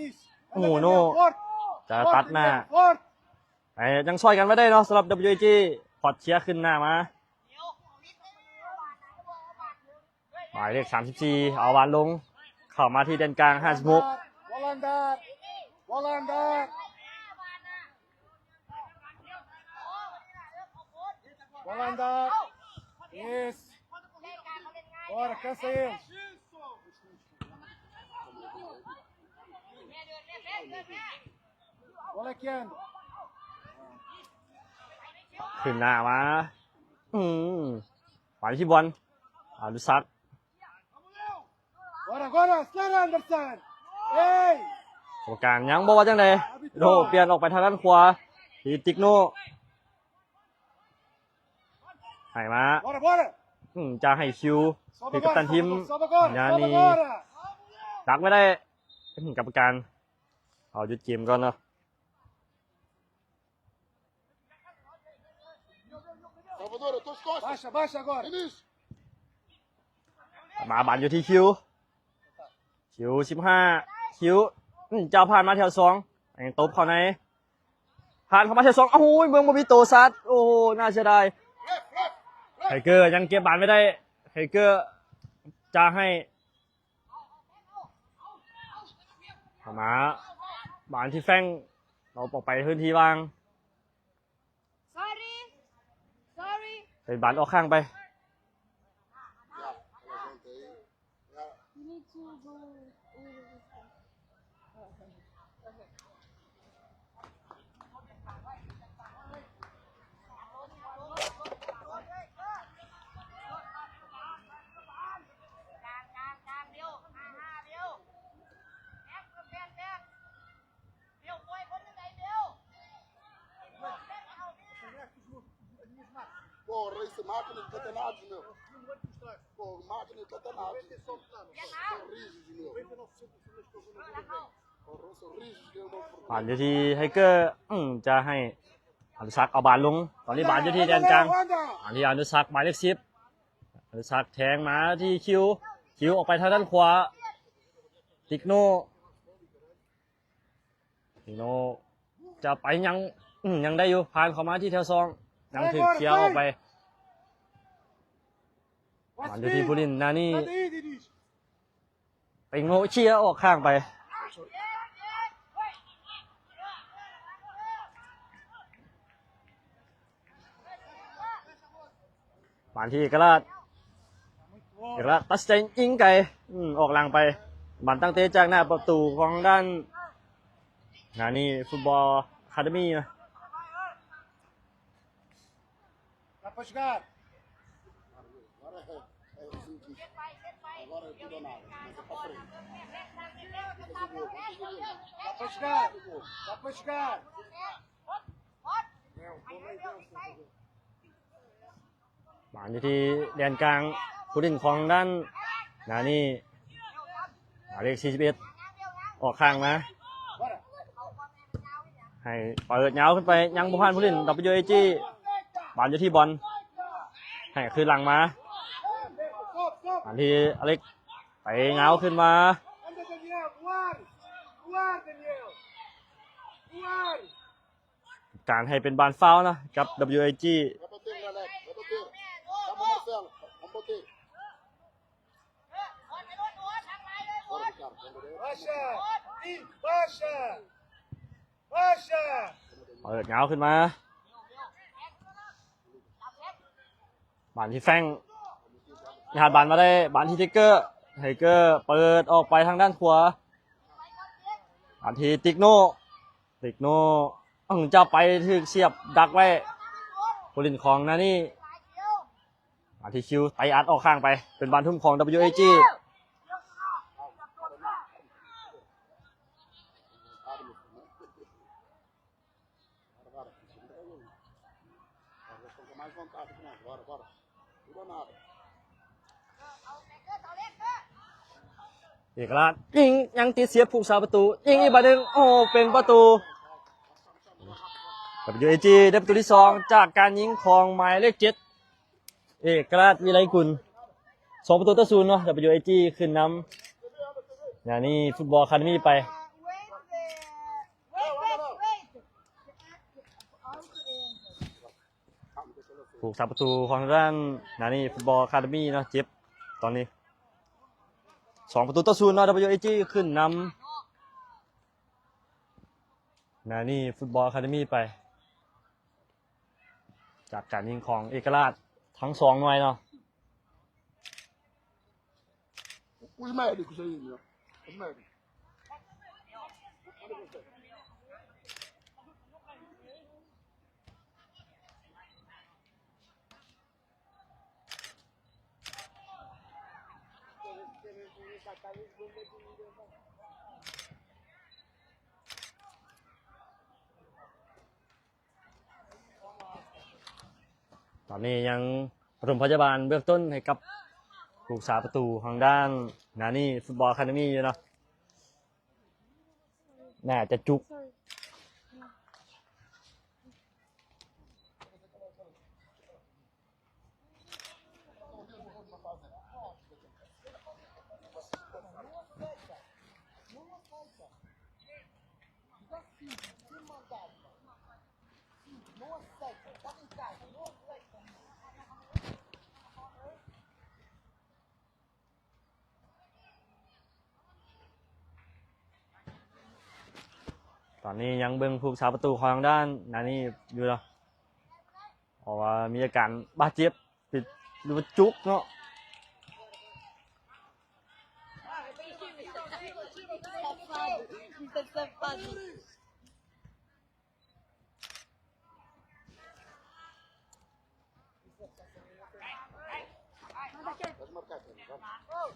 Isso. Anda, Mù Daniel, nô. forte. จะ Forte, ตัดหน้า Daniel, forte. แต่ยังช่วยกันไม่ได้เนาะสำหรับ WG พอดเชียร์ขึ้นหน้ามาหมายเลข34เอาบอลลงเข้ามาที่แดนกลาง56 Bola andar. Bola andar. Bola andar. Isso. Bora, cansa eles. Bola aqui, anda. ขึ้นหน้ามาหมายที่บอลอาดุซัก Bora, agora, acelera, Anderson. Ei. กรรมการยังบอกว่าจังไดโดเปลี่ยนออกไปทางด้านขวาทีติกโนให้มา Bora, bora. จะให้คิว Sobe ที่กัปตัน agora, ทีม sobe agora, ยา sobe นี agora. ดักไม่ได้กรรมการเอาหยุดเกมก่อนเนาะ Salvador, eu estou as costas. Baixa, baixa agora. Início. มาบันอยู่ที่คิว15คิวเจ้าผ่านมาแถว2ยังตบเข้าในผ่านเข้ามาแถว2โอ้โหเมืองบบิโตซัดโอ้โหน่าเสียดายไทเกอร์ยังเก็บบาลไม่ได้ไทเกอร์จะให้เข้ามาบาลที่แฟงเราออกไปพื้นที่ว่าง Sorry. Sorry. เป็นบาลออกข้างไป You need to go. Pô, isso máquina de catanados, meu. Pô, máquina de catanados. São rígidos, meu. Pô, são rígidos, meu. บาลอยู่ที่ไทเกอร์จะให้อนุสักเอาบาลลงตอนนี้บาลอยู่ที่แดนกลาง Anda. อันนี้อนุสักหมายเลข10อนุสักแทงมาที่คิวออกไปทางด้านขวาติกโนจะไปยังได้อยู่ผ่านเข้ามาที่แถว2ยังถึงเคลียร์ออกไปบาลอยู่ที่ผู้เล่นนานี่ Anda aí, Diniz. ไปโง่เชียร์ออกข้างไปบาลที่เอกราชตัดสินใจยิงไกลออกหลังไปบาลตั้งเตะจากหน้าประตูของด้านนานี่ฟุตบอลอะคาเดมี่นะ Dá para jogar. Agora é tudo ou nada. Mas é pra frente. Dá para chegar. Dá para chegar. บอลอยู่ที่แดนกลางผู้เล่นของด้านนานี่หมายเลข41ออกข้างมา Bora. ให้เปิดยาวขึ้นไปยังบุพานผู้เล่น WAG บอลอยู่ที่บอลให้คืนหลังมา Stop, stop. บอลที่อเล็กไปเงาขึ้นมา Anda, Daniel. Voar. Voar, Daniel. Voar. การให้เป็นบานฟาวล์นะกับ WAG Vai bater, Alex. Vai bater. Chama o Marcelo. Vamos bater. Bora, Ricardo. Vamos bater. Baixa. Sim, baixa. Baixa. เปิดเงาขึ้นมาบานที่แฟงหาดบานมาได้บานที่ทิกเกอร์ไทเกอร์เปิดออกไปทางด้านขวาบานที่ติกโน่เจ้าไปถึกเสียบดักไว้ผู้เล่นของนานี่บานที่คิวไตอัดออกข้างไปเป็นบานทุ่มของ WAG Mais vontade que não. Bora, bora. Tudo ou nada. เอกราชยิงยังติดเสียบผูกสาประตูยิงอีกบาทหนึ่งโอ้เป็นประตู WAG ได้ประตูที่2จากการยิงของหมายเลข7เอกราชวิไลกุล2 ประตูต่อ 0เนาะ WAG ขึ้นนำอย่างนี้ฟุตบอลอะคาเดมี่ไป ผูกสาประตูของด้านนานี่ฟุตบอลอะคาเดมี่เนาะเจ็บตอนนี้2 ประตูต่อ 0เนาะ WAG ขึ้นนำนานี่ฟุตบอลอะคาเดมี่ไปจากการยิงของเอกราชทั้ง2หน่วยเนาะ Os médicos aí, meu. Os médicos. ตอนนี้ยังปฐมพยาบาลเบื้องต้นให้กับผู้รักษาประตูทางด้านนานี่ฟุตบอลอะคาเดมี่อยู่เนาะน่าจะจุกตอนนี้ยังเบิ่งผู้รักษาประตูของทางด้านนานี่อยู่เนาะเพราะว่ามีอาการบาดเจ็บติดหรือว่าจุกเนาะ Pode marcar, Tony. Vamos.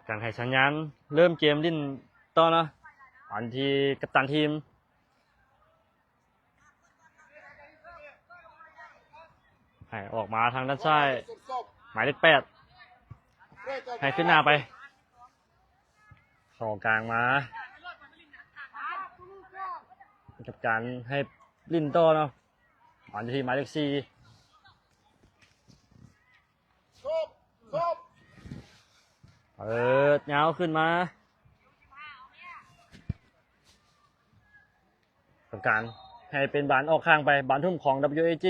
การให้สัญญาณเริ่มเกมลิ้นต่อนะอันที่กัปตันทีมให้ออกมาทางด้านซ้ายหมายเลข8ให้ขึ้นหน้าไปเข้ากลางมากับการให้ลิ้นต่อเนาะอันที่หมายเลข4 Stop! Stop! เปิดเงาขึ้นมากับการให้เป็นบานออกข้างไปบานทุ่มของ WAG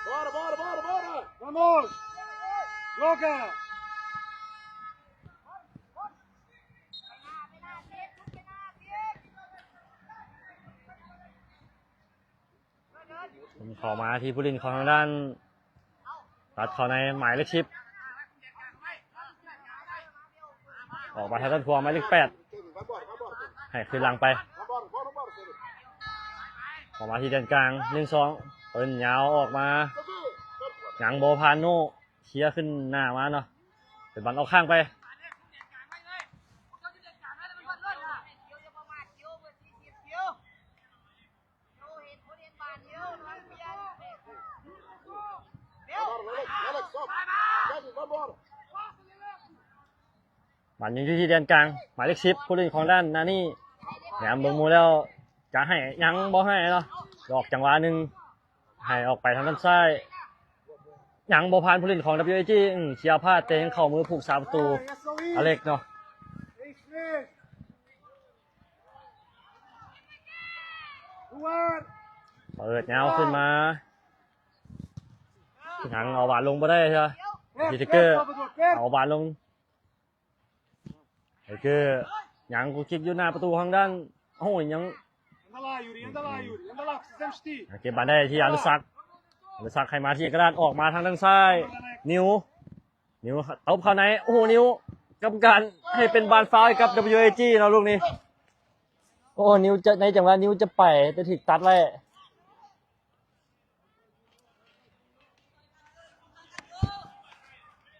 บ Bora, bora, bora, bora! Vamos! Joga! ผมขอมาที่ผู้เล่นของทางด้าน ตัดเข้าในหมายเลข10ออกมาทางด้านขวาหมายเลข8 Kevin, vai embora, vai embora, Kevin. ให้ขึ้นหลังไป Vai embora, bora, bora, Kevin. ออกมาที่ด้านกลาง1-2เปิ้นยาวออกมา Kevin, หยังโบพานโนเคลียร์ขึ้นหน้ามาเนาะเป็นบอลออกข้างไปบอลยังอยู่ที่ด้านกลางหมายเลข10ผู้เล่นของด้านนานี่แหนมเบิ่งมูแล้วจะให้ยังบ่ให้เนาะดอกจังหวะหนึ่งให้ออกไปทางด้านซ้ายยังบ่ผ่านผู้เล่นของ WAG เชียร์พลาดเตะเข้ามือผูกสาประตู É só isso. อเล็กเนาะ É isso mesmo. No ar. เปิดยาวขึ้นมาหยังเอาบาดลงบ่ได้ใช่ไหม Quer, Peter quer, Kerr. Salvador, quer? เอาบาดลงไอ้คือหยังกูคิดอยู่หน้าประตูทางด้านโอ้ยยัง Anda lá, Yuri, anda lá, Yuri. Anda lá, precisamos de ti. เก็บบาดได้ที่อนุสักดิ์ให้มาที่กระดานออกมาทางด้านซ้าย นิ้วเอาเข้าในโอ้โหนิ้วกรรมการให้เป็นบานฟาวล์ให้กับ WAG เนาะลูกนี้โอ้นิ้วจะในจังหวะนิ้วจะไปจะถึกตัดเลย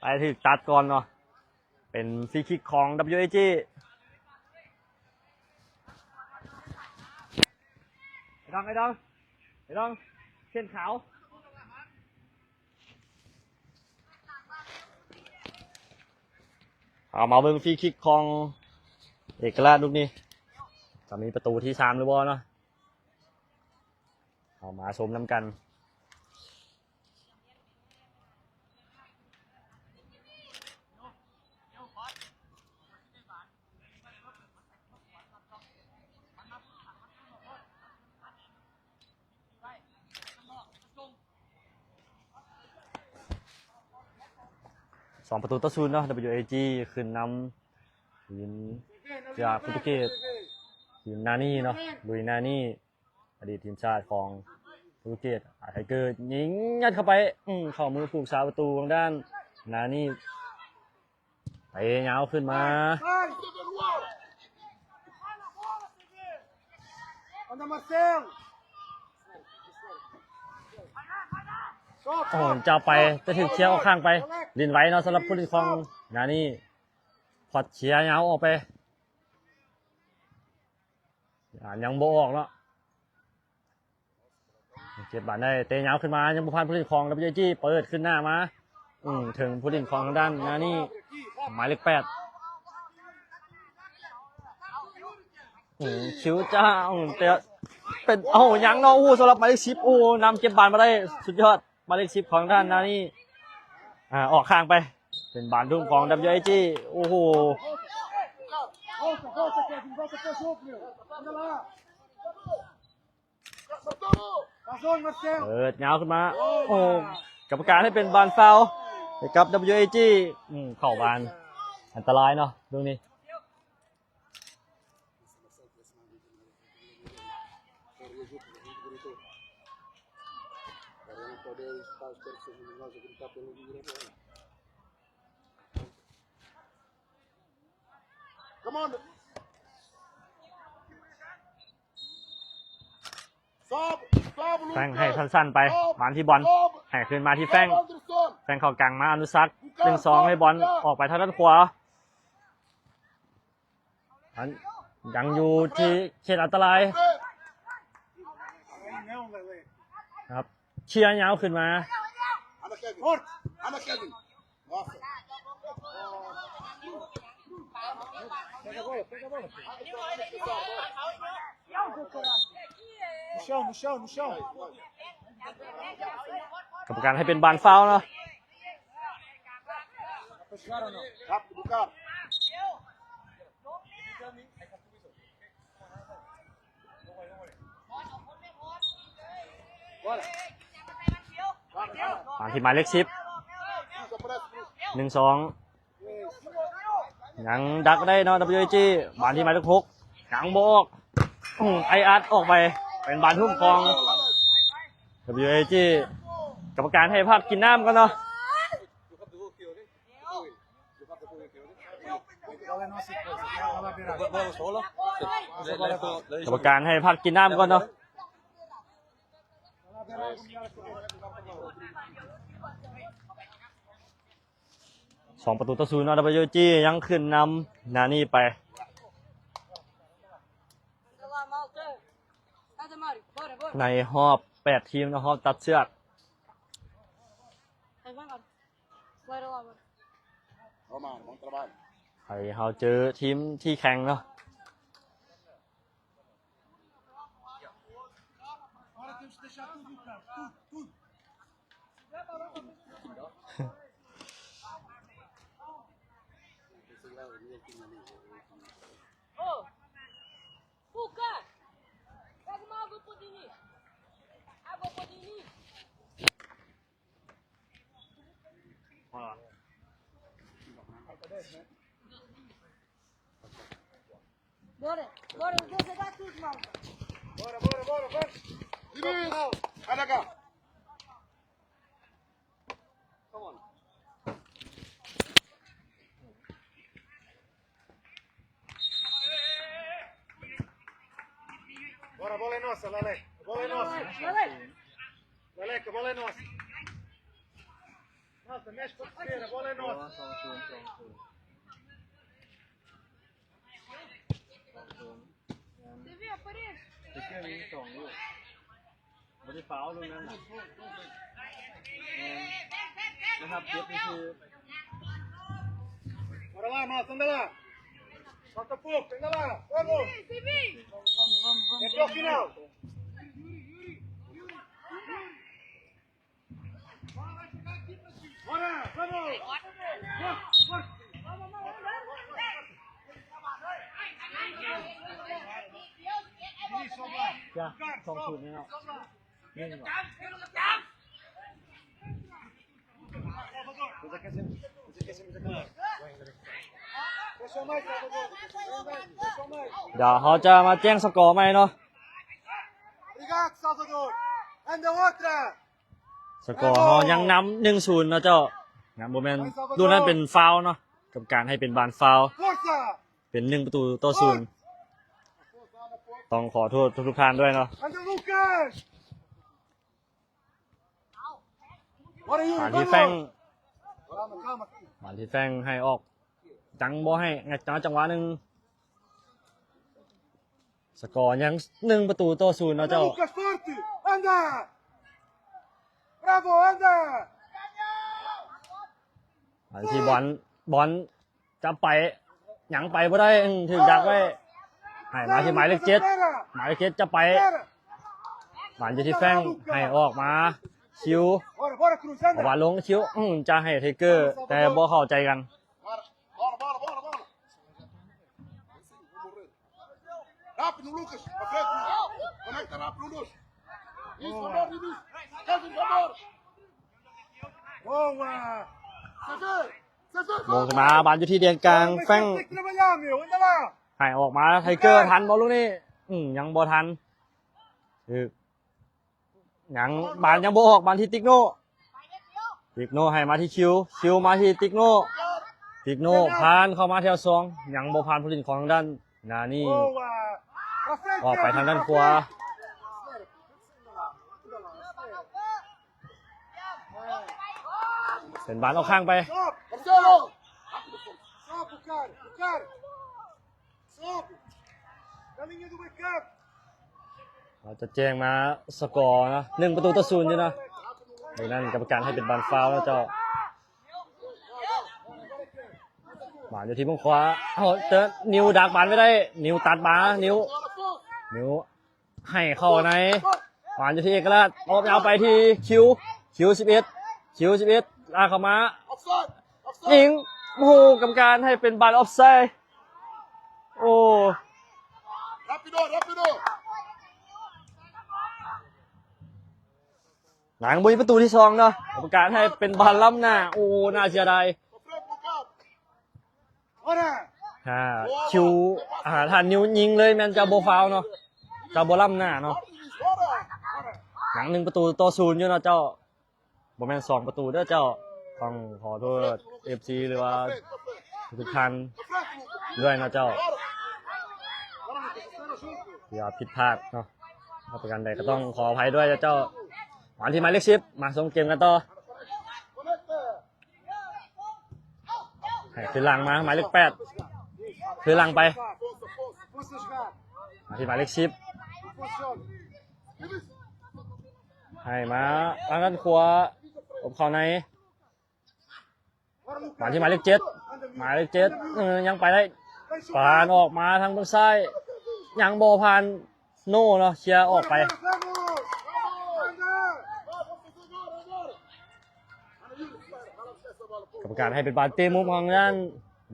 ไปถึกตัดก่อนเนาะเป็นฟรีคิกของ WAG ไอ้ดองเส้นขาวเอามาเบิ่งฟรีคิกของเอกราชลูกนี้จะมีประตูที่3หรือบ่เนาะเอามาชมน้ำกัน2 ประตูต่อ0เนาะ WAG ขึ้นนำทีม จากโปรตุเกสทีมนานี่เนาะลุยนานี่อดีตทีมชาติของโปรตุเกสไทเกอร์ยิงยัดเข้าไปเข้ามือผูกสาประตูทางด้านนานี่ไปยาวขึ้นมา Vai. Anda, Marcelo. โอ้โหจะไปจะถึงเชียร์ออกข้างไปลินไว้เนาะสำหรับผู้เล่นของนานี่พอดเชียร์ยาวออกไปยังโบออกเนาะเก็บบาดได้เตะยาวขึ้นมายังบุพันผู้เล่นของ WAG เปิดขึ้นหน้ามาถึงผู้เล่นของทางด้านนานี่หมายเลข8คิวจ้าเตะเป็นยังเนาะสำหรับหมายเลข10นำเก็บบาดมาได้สุดยอดหมายเลข10ของด้านนานี่ออกข้างไปเป็นบาดทุ่มของ WAG โอ้โห Volta, volta, Kevin. Volta pro jogo, meu. Anda lá. Passou, Marcelo. เปิดยาวขึ้นมาโอ้กรรมการให้เป็นบานฟาวล์ให้กับ WAG เข้าบานอันตรายเนาะตรงนี้ Come on. Sobe, sobe, แฟงให้ Lucas. สั้นๆไปบานที่บอลให้คืนมาที่แฟง Anderson. แฟงเข้ากลางมาอนุสักดิ์1-2ให้บอลออกไปทางด้านขวายังอยู่ที่เขตอันตราย Frente. Não, Lele. นะครับเชียร์ยาวขึ้นมา Anda, Kevin. Forte. Anda, Kevin. Nossa. Pega a bola, pega a bola. No chão, no chão, no chão. กรรมการให้เป็นบานฟาวล์เนาะ Dá pra chegar ou não? Rápido, Bucaro. Bora. บานที่หมายเลข10 Isso, aparece, Bruce. 1-2ยังดักได้เนาะ WAG บานที่หมายเลข6ยังโบกไออาร์ตออกไปเป็นบานทุ่มของ WAG กรรมการให้พักกินน้ำกันเนาะ bola é nossa coisa. Vai lá virar. Vamos solo. Le กรรมการให้พักกินน้ำก่อนเนาะ Vai lá virar e comer a 2-0 เนาะ WG ยังขึ้นนำนานี่ไป Anda lá, malta. Anda, Mário. Bora, bora. ในรอบ8ทีมเนาะรอบตัดเชือก Vai, Mário. Acelera lá, bora. Vamos, mano, bom trabalho. ไปเราเจอทีมที่แข่งเนาะ Agora temos que deixar tudo no campo. Tudo. Ô! Fuca! Pega uma água pro Dini. Água pro Dini. Bora, bora, os dois a dar tudo, malta. Bora, bora, bora, bora. Diniz, sai cá. Bora, a bola é nossa, Leleca. A bola é nossa. Leleca, a bola é nossa. Malta, mexe para defender, a bola é nossa. Você viu a parede? เชื่อมี2ลูกไม่ได้ฟาวลูกนั้นนะครับเก็บนี่คือ Bora lá, malta, anda lá. Falta pouco, anda lá. Vamos. Sibi! É até o final. Bora, vamos. Isso, vamos lá. จ้ะ2-0นี่เนาะนี่ก่อน Depois aquecemos a câmera. Deixa mais, Salvador. Deixa mais. เดี๋ยวเขาจะมาแจ้งสกอร์ใหม่เนาะ Obrigado, Salvador. Anda outra. สกอร์เขายังนำ1-0เนาะเจ้านะโมเมนต์ลูกนั้นเป็นฟาวล์เนาะกรรมการให้เป็นบานฟาวล์ Força. เป็น1-0 ต้องขอโทษทุกๆท่านด้วยเนาะ Anda, Lucas. Bora, หวาน Yuri, ที่แฟง vamos. Calma, calma. หวานที่แฟงให้ออกจังบ่ให้จังหวะหนึ่งสกอร์ยัง1-0เนาะ Anda, เจ้า Lucas, forte. Anda. Bravo, anda. หวานที่บอลจะไปหยังไปบ่ได้ถึงดักไว้ให้มาที่หมายเลข7 Espera. หมายเลข7จะไป Espera. หวานอยู่ที่แฟงให้ออกมาคิว Bora, bora, Cruz, ห anda. วานลงคิวจะให้ไทเกอร์ แต่บ่เข้าใจกัน Bora. Rápido, Lucas. Pra frente, Lucas. Conecta rápido, Lucas. Isso, vamos, Diniz. Kevin, vamos. Boa. CV. มงขึ้นมาบอลอยู่ที่เดียนกลาง Mas แฟง tem que trabalhar, meu. Anda lá. ให้ออกมาไทเกอร์ทันบอลลูกนี้ยังบ่ทันคือยังบานยังบ่ออกบานที่ติ๊กโน่ให้มาที่คิวมาที่ติ๊กโน่ผ่านเข้ามาแถว2ยังบ่ผ่านผู้เล่นของทางด้านนานี่ Boa. Pra frente, ออกไป Kevin, ทางด้าน pra ขวา frente. เป็นบานออกข้างไป Sobe. Marcelo. Sobe o cara. Sobe. Na linha do backup. เราจะแจ้งมาสกอร์นะ1-0อยู่นะดังนั้นกรรมการให้เป็นบานฟาวล์แล้วเจ้าหวานอยู่ที่มุมขวาเจอนิวดักบานไม่ได้นิวตัดมานิวให้เข้าในหวานอยู่ที่เอกราชเอาไปที่คิว11ลากเข้ามา Offside. ยิงโอ้โหกรรมการให้เป็นบานออฟไซด์โอ้ Rápido. หลังบุยประตูที่2เนาะกรรมการให้เป็นบานล้ำหน้าโอ้น่าเสียดาย Pra frente, Lucas. Bora. คิวถ้านิวยิงเลยแมนจะโบฟาวเนาะจะโบล้ำหน้าเนาะ Bora, Diniz, bora. หลัง1-0อยู่เนาะเจ้าโบแมน2ประตูเด้อเจ้าต้องขอโทษ FC หรือว่า Pra frente. ทุกท่าน Pra frente, Lucas. ด้วยนะเจ้า Bora. ที่ว่าผิดพลาดเนาะเอาประกันใดก็ต้องขออภัยด้วยนะเจ้าหวานที่หมายเลข10มาส่งเกมกันต่อ Conecta. ให้ขึ้นหลังมาหมายเลข8ขึ้นหลังไป Força jogar. มาที่หมายเลข10 Posicione. ให้มาทางด้านขวาอบเข้าใน Bora no มาที่หมายเลข7หมายเลข7ยังไปได้ Vem ปานออกมาทางเบื้องซ้ายยังโบผ่านโน่เนาะเคลียร์ออกไป Vamos. Anda. Vai, vamos fazer agora. Ana Yuri, espera. Vai lá buscar essa bola, pô. กรรมการให้เป็นบาลเตะมุมของด้าน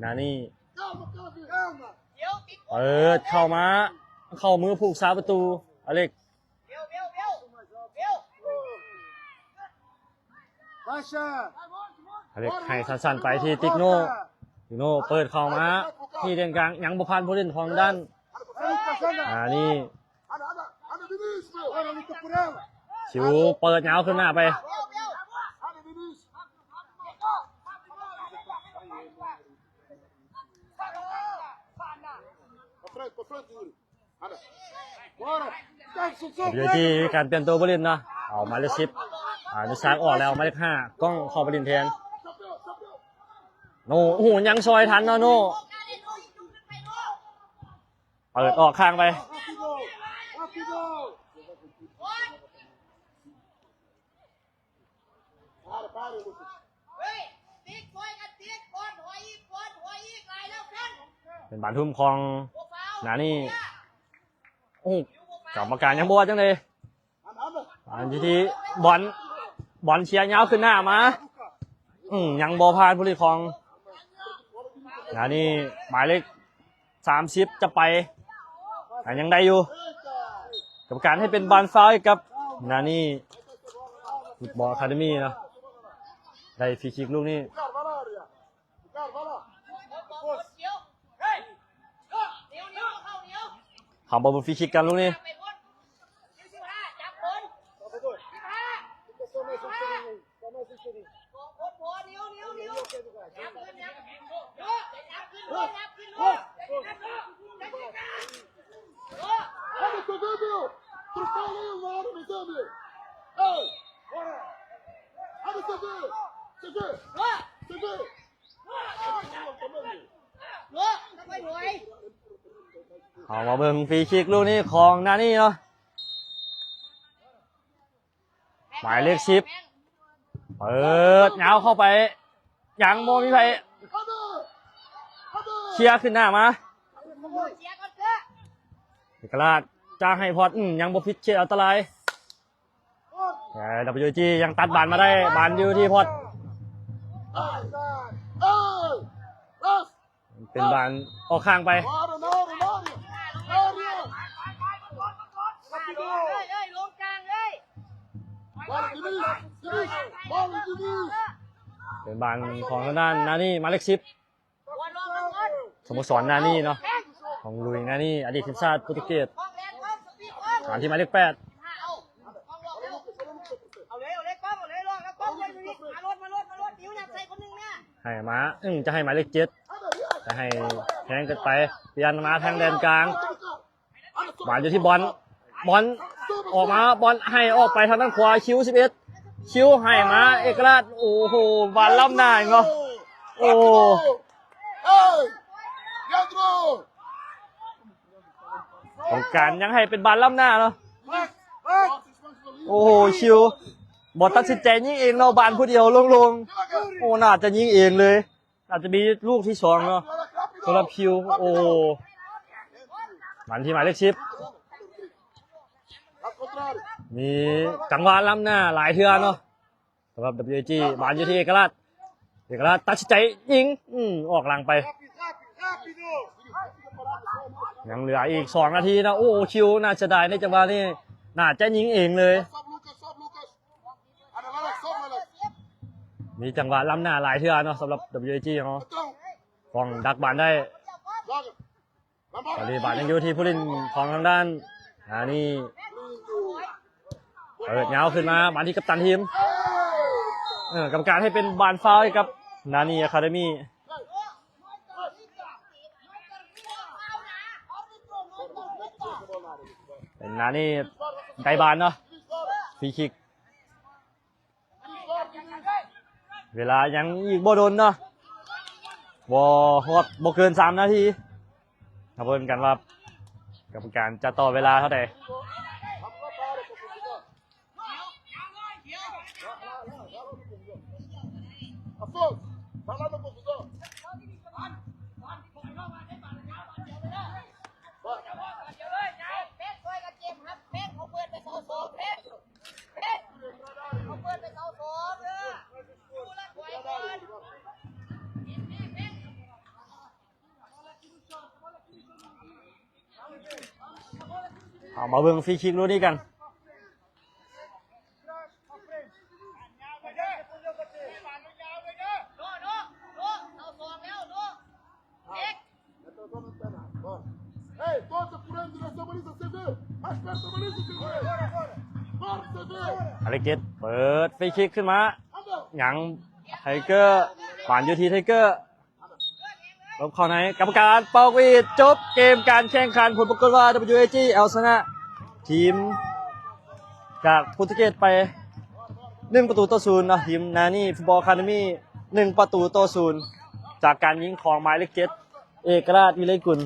นานี่ Calma, Calvin. Calma. เดี๋ยวติด เปิดเข้ามาเข้ามือผูกซ้ายประตูอเล็ก เดี๋ยว Baixa. อเล็กให้สั้นๆไปที่ติ๊กโน่ติ๊กโน่เปิดเข้ามาที่เลนกลางยังบ่ผ่านผู้เล่นของด้าน Vai, Lucas, anda. นี่ Ana Diniz, meu. Bora, luta por ela. ชิวเปิดยาวขึ้นหน้าไป Ana Diniz. Pra frente, Yuri. Ana. Bora. Sai, soltou. เดี๋ยวที่การเปลี่ยนตัวผู้เล่นเนาะเอาหมายเลข10นิสานออกแล้วหมายเลข5กล้องเข้าไปเล่นแทน Chapéu, chapéu. โน่โอ้โหยังซอยทันเนาะโน่เปิดออกข้างไป Rápido. Rápido. Para, Lucas. เฮ้ยติ๊กช่วยกันติ๊กก้อนหัวอีกไหลแล้วเพื่อน เป็นบาลทุ่มของ พวกเรา นานี่โอ้โหกรรมการยังบวจังเลย Ana, anda. อันที่บอลเชียร์ยาวขึ้นหน้ามายังบอผ่านผู้เล่นของนานี่หมายเลข30จะไปแต่ยังได้อยู่ Eita. กรรมการให้เป็นบอลฟาวล์ให้กับนานี่ฟุตบอลอะคาเดมี่เนาะได้ฟรีคิกลูกนี้ Ricardo, vai lá, Ariel. Ricardo, vai lá. เดี๋ยวเฮ้ยเดี๋ยวเข้าเดี๋ยว ขอบอลบนฟรีคิกกันลูกนี้ ไปบน15จับคน Salvador. 15 Fica só mais um bocadinho aí. Só mais um bocadinho. บอกพอเดี๋ยวจับขึ้นจับขึ้นOlha, você vê, meu? Trocou ali o lado, não sabe? Ei! Bora. Olha, você vê? Você vê? Você vê? ไปหน่วย เอามาเบิ่งฟรีคิกลูกนี้ของนานี่เนาะหมายเลข10เปิดยาวเข้าไปยังโมมีใคร Anda! Anda! เคลียร์ขึ้นหน้ามา เสียก่อนเถอะ เอกราชจ้างให้พอดยังบ่พิชเชษอันตรายแต่WG ยังตัดบานมาได้บานอยู่ที่พอด Ei! Last! เป็นบานออกข้างไป Bora, na área, na área! Na área! เอ้ยลงกลางเอ้ย Bola, Diniz! Diniz! Bola, Diniz! เป็นบานของทางด้านนานี่หมายเลข10 วันลงมาก่อน สโมสรนานี่เนาะของลุยนานี่อดีตทีมชาติโปรตุเกส กล้องแรงกล้องสปีดกล้อง ฐานที่หมายเลข8 เอากล้องลงเร็วเอาเลยกล้องเอาเลยลงแล้วกล้องเลยดูดิมารถนิ้วอยากใส่คนนึงแม่ ให้มาจะให้หมายเลข7จะให้แทงกันไปเปลี่ยนมาทางแดนกลางหวานอยู่ที่บอลออกมาบอลให้ออกไปทางด้านขวาคิว11คิวให้มาเอกราชโอ้โหบอลล้ำหน้าอีกเนาะ โอ้ Ei! Leandro! ของการยังให้เป็นบอลล้ำหน้าเนาะ Vai. Vai. โอ้โหคิวบอลตัดสินใจยิงเองเนาะบอลผู้เดียวลงโอ้น่าจะยิงเองเลยอาจจะมีลูกที่สองเนาะสำหรับคิวโอ้มันที่หมายเลข10 Ao contrário. มีจังหวะล้ำหน้าหลายเทื่อเนาะสำหรับ WG บานอยู่ที่เอกราชตัดสินใจยิงออกหลังไป Rápido. ยังเหลืออีก2 นาทีนะโอ้คิวน่าจะได้ในจังหวะนี้น่าจะยิงเองเลย Sobe, Lucas. Ana, Alex, sobe, Alex. มีจังหวะล้ำหน้าหลายเทื่อเนาะสำหรับ WG เนาะ Então, ฟ้องดักบานได้ joga. ตอน Vambora. นี้บานยังอยู่ที่ผู้เล่นของทางด้านนี่ Lindo. เปิดเงาขึ้นมาบานที่กัปตันทีม Ei! กรรมการให้เป็นบานฟาวล์ให้กับนานี่อะคาเดมี่ นานี่ไกลบานเนาะฟรีคิก เวลายังอีกบ่โดนเนาะบ่เกิน3 นาทีมาเบิ่งกันว่ากรรมการจะต่อเวลาเท่าใด Afonso, vai lá na confusão. เอามาเบิ่งฟรีคิกรุ่นนี้กัน Ei, todos apurando em direção à baliza, CV. Mais perto da baliza, CV. Bora, CV. อเล็กเกตเปิดฟรีคิกขึ้นมา Anda. หยังไทเกอร์ผ่านยูทีไทเกอร์ลบเข้าในกรรมการเป่าวีดจบเกมการแข่งขันผลปรากฏว่า WAG เอาชนะทีมจากโปรตุเกสไป1-0เนาะทีมนานี่ฟุตบอลคาเดมี่1-0จากการยิงของหมายเลข7เอกราชวิไลกุล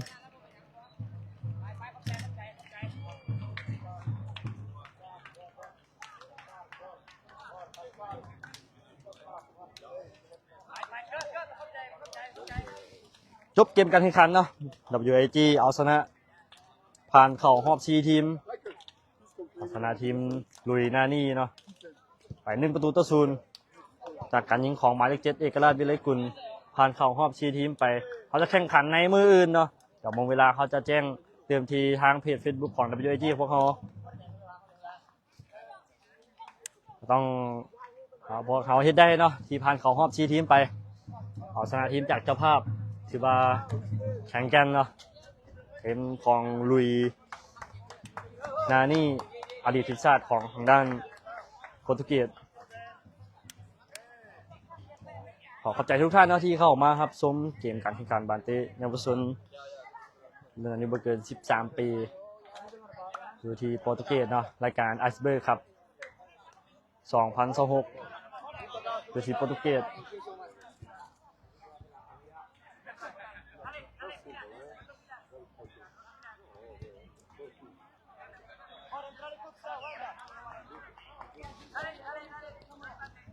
จบเกมการแข่งขันเนาะ WAG เอาชนะผ่านเข้ารอบ4 ทีมเอาชนะทีมลุยนานี่เนาะไป1-0จากการยิงของหมายเลข7เอกราชวิไลกุลผ่านเข้ารอบ4 ทีมไปเขาจะแข่งขันในมืออื่นเนาะเดี๋ยวมองเวลาเขาจะแจ้งเติมทีทางเพจ Facebook ของ WAG พวกเขาต้องพวกเขาเฮ็ดได้เนาะที่ผ่านเข้ารอบ4 ทีมไปเอาชนะทีมจากเจ้าภาพถือว่าแข่งกันเนาะทีมของลุยนานี่อดีตทีมชาติของทางด้านโปรตุเกสขอขอบใจทุกท่านเนาะที่เข้ามาครับชมเกมการแข่งขันบาเต้เยาวชนเมื่ออายุบ่เกิน13 ปีอยู่ที่โปรตุเกสเนาะรายการไอซ์เบิร์กครับ2026อยู่ที่โปรตุเกส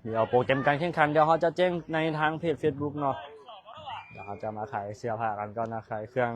เดี๋ยวโปรแกรมการแข่งขันเดี๋ยวเขาจะแจ้งในทางเพจ Facebook เนาะเดี๋ยวเขาจะมาขายเสื้อผ้ากันก่อนนะขายเครื่อง